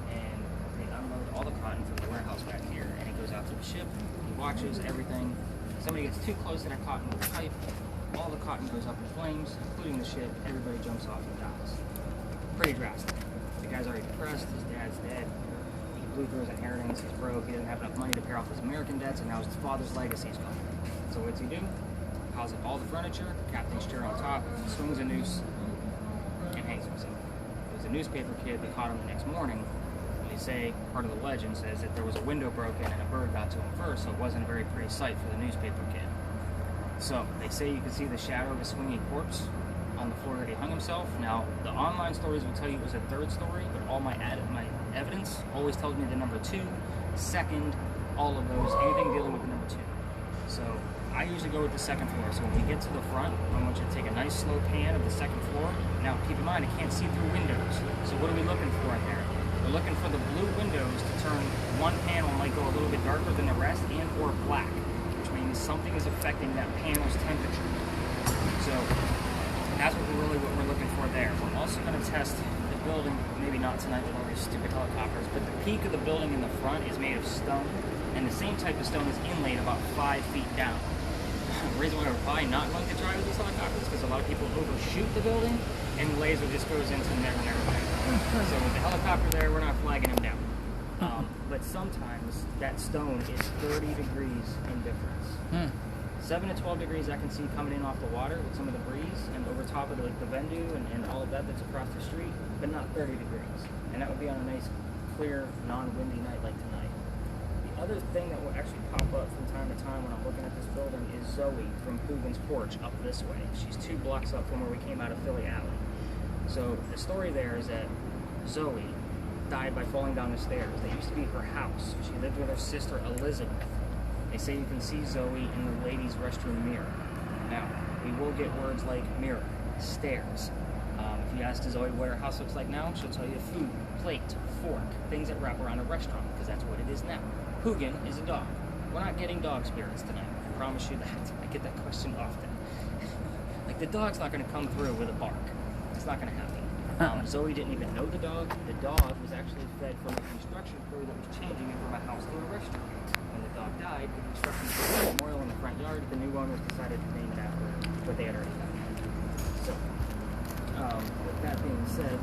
And they unload all the cotton from the warehouse back here. And he goes out to the ship. He watches everything. Somebody gets too close to that cotton with a pipe. All the cotton goes up in flames, including the ship. Everybody jumps off and dies. Pretty drastic. The guy's already depressed. His dad's dead. He blew through his inheritance. He's broke. He doesn't have enough money to pay off his American debts. And now his father's legacy is gone. So what's he do? Piles up all the furniture, captain's chair on top, swings a noose, and hangs himself. It was a newspaper kid that caught him the next morning. They say, part of the legend says that there was a window broken and a bird got to him first, so it wasn't a very pretty sight for the newspaper kid. So they say you can see the shadow of a swinging corpse on the floor that he hung himself. Now, the online stories will tell you it was a third story, but all my evidence always tells me the number 2, second, all of those, anything dealing with the number 2. So I usually go with the second floor. So when we get to the front, I want you to take a nice slow pan of the second floor. Now keep in mind, I can't see through windows. So what are we looking for in there? We're looking for the blue windows to turn one panel might go a little bit darker than the rest and or black, which means something is affecting that panel's temperature. So that's what we're looking for there. We're also going to test the building, maybe not tonight with all these stupid helicopters, but the peak of the building in the front is made of stone, and the same type of stone is inlaid about 5 feet down. The reason why we're probably not going to try with these helicopters is because a lot of people overshoot the building and the laser just goes into the neck and everything. So with the helicopter there, we're not flagging him down. But sometimes that stone is 30 degrees in difference. 7 to 12 degrees I can see coming in off the water with some of the breeze and over top of the Vendu and all of that that's across the street, but not 30 degrees. And that would be on a nice, clear, non-windy night like tonight. The other thing that will actually pop up from time to time when I'm looking at this building is Zoe from Coogan's Porch up this way. She's 2 blocks up from where we came out of Philly Alley. So the story there is that Zoe died by falling down the stairs. That used to be her house. She lived with her sister Elizabeth. They say you can see Zoe in the ladies' restroom mirror. Now, we will get words like mirror, stairs. If you ask Zoe what her house looks like now, she'll tell you food, plate, fork, things that wrap around a restaurant, because that's what it is now. Coogan is a dog. We're not getting dog spirits tonight. I promise you that. I get that question often. Like, the dog's not going to come through with a bark. It's not going to happen. Zoe didn't even know the dog. The dog was actually fed from a construction crew that was changing it from a house to a restaurant. When the dog died, the construction crew put a memorial in the front yard. The new owners decided to name it after what they had already done. So, with that being said,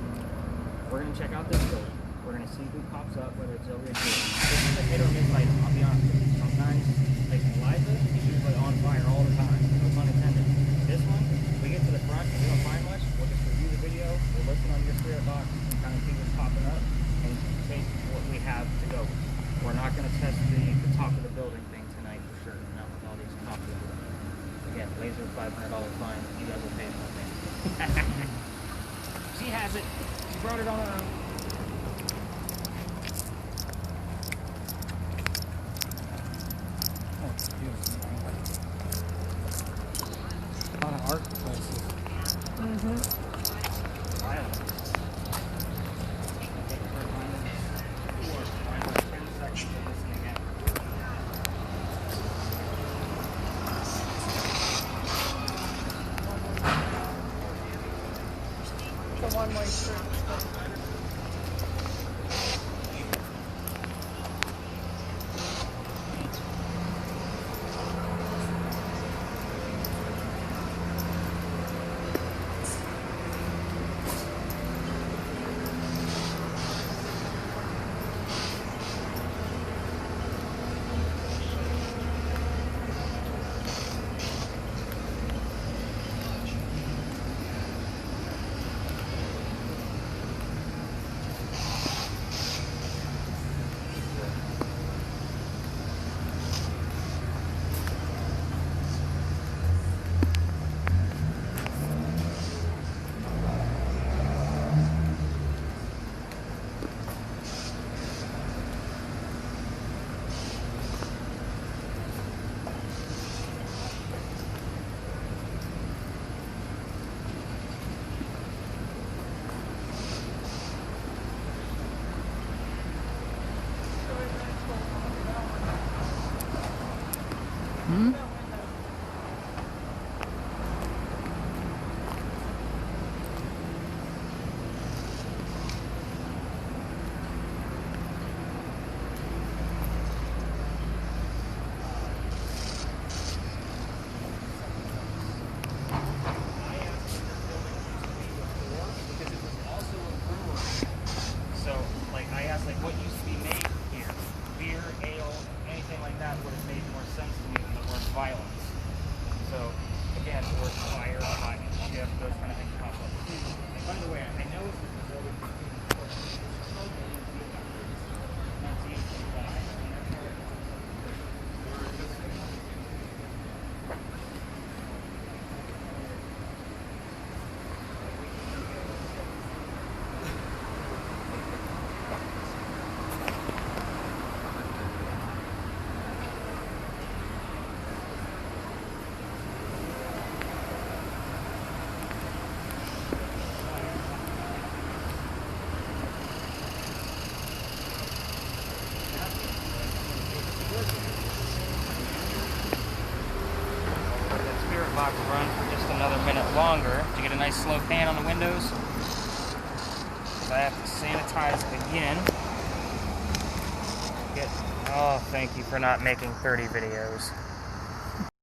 we're going to check out this building. We're going to see who pops up, whether it's Zoe or Julie. This is a hit or miss item, I'll be honest with you. Sometimes, like Eliza, she's usually on fire all the time. No pun intended. This one, we get to the front and we don't find much. We'll just review the video. We'll listen on your spirit box and kind of see what's popping up and take what we have to go with. We're not going to test the top of the building thing tonight for sure. Not with all these top of the building. Again, laser $500 fine. You guys will pay for the thing. She has it. She brought it on her own. A lot of art places. It's a one-way street. overflow fan on the windows. So I have to sanitize again. Oh, thank you for not making 30 videos.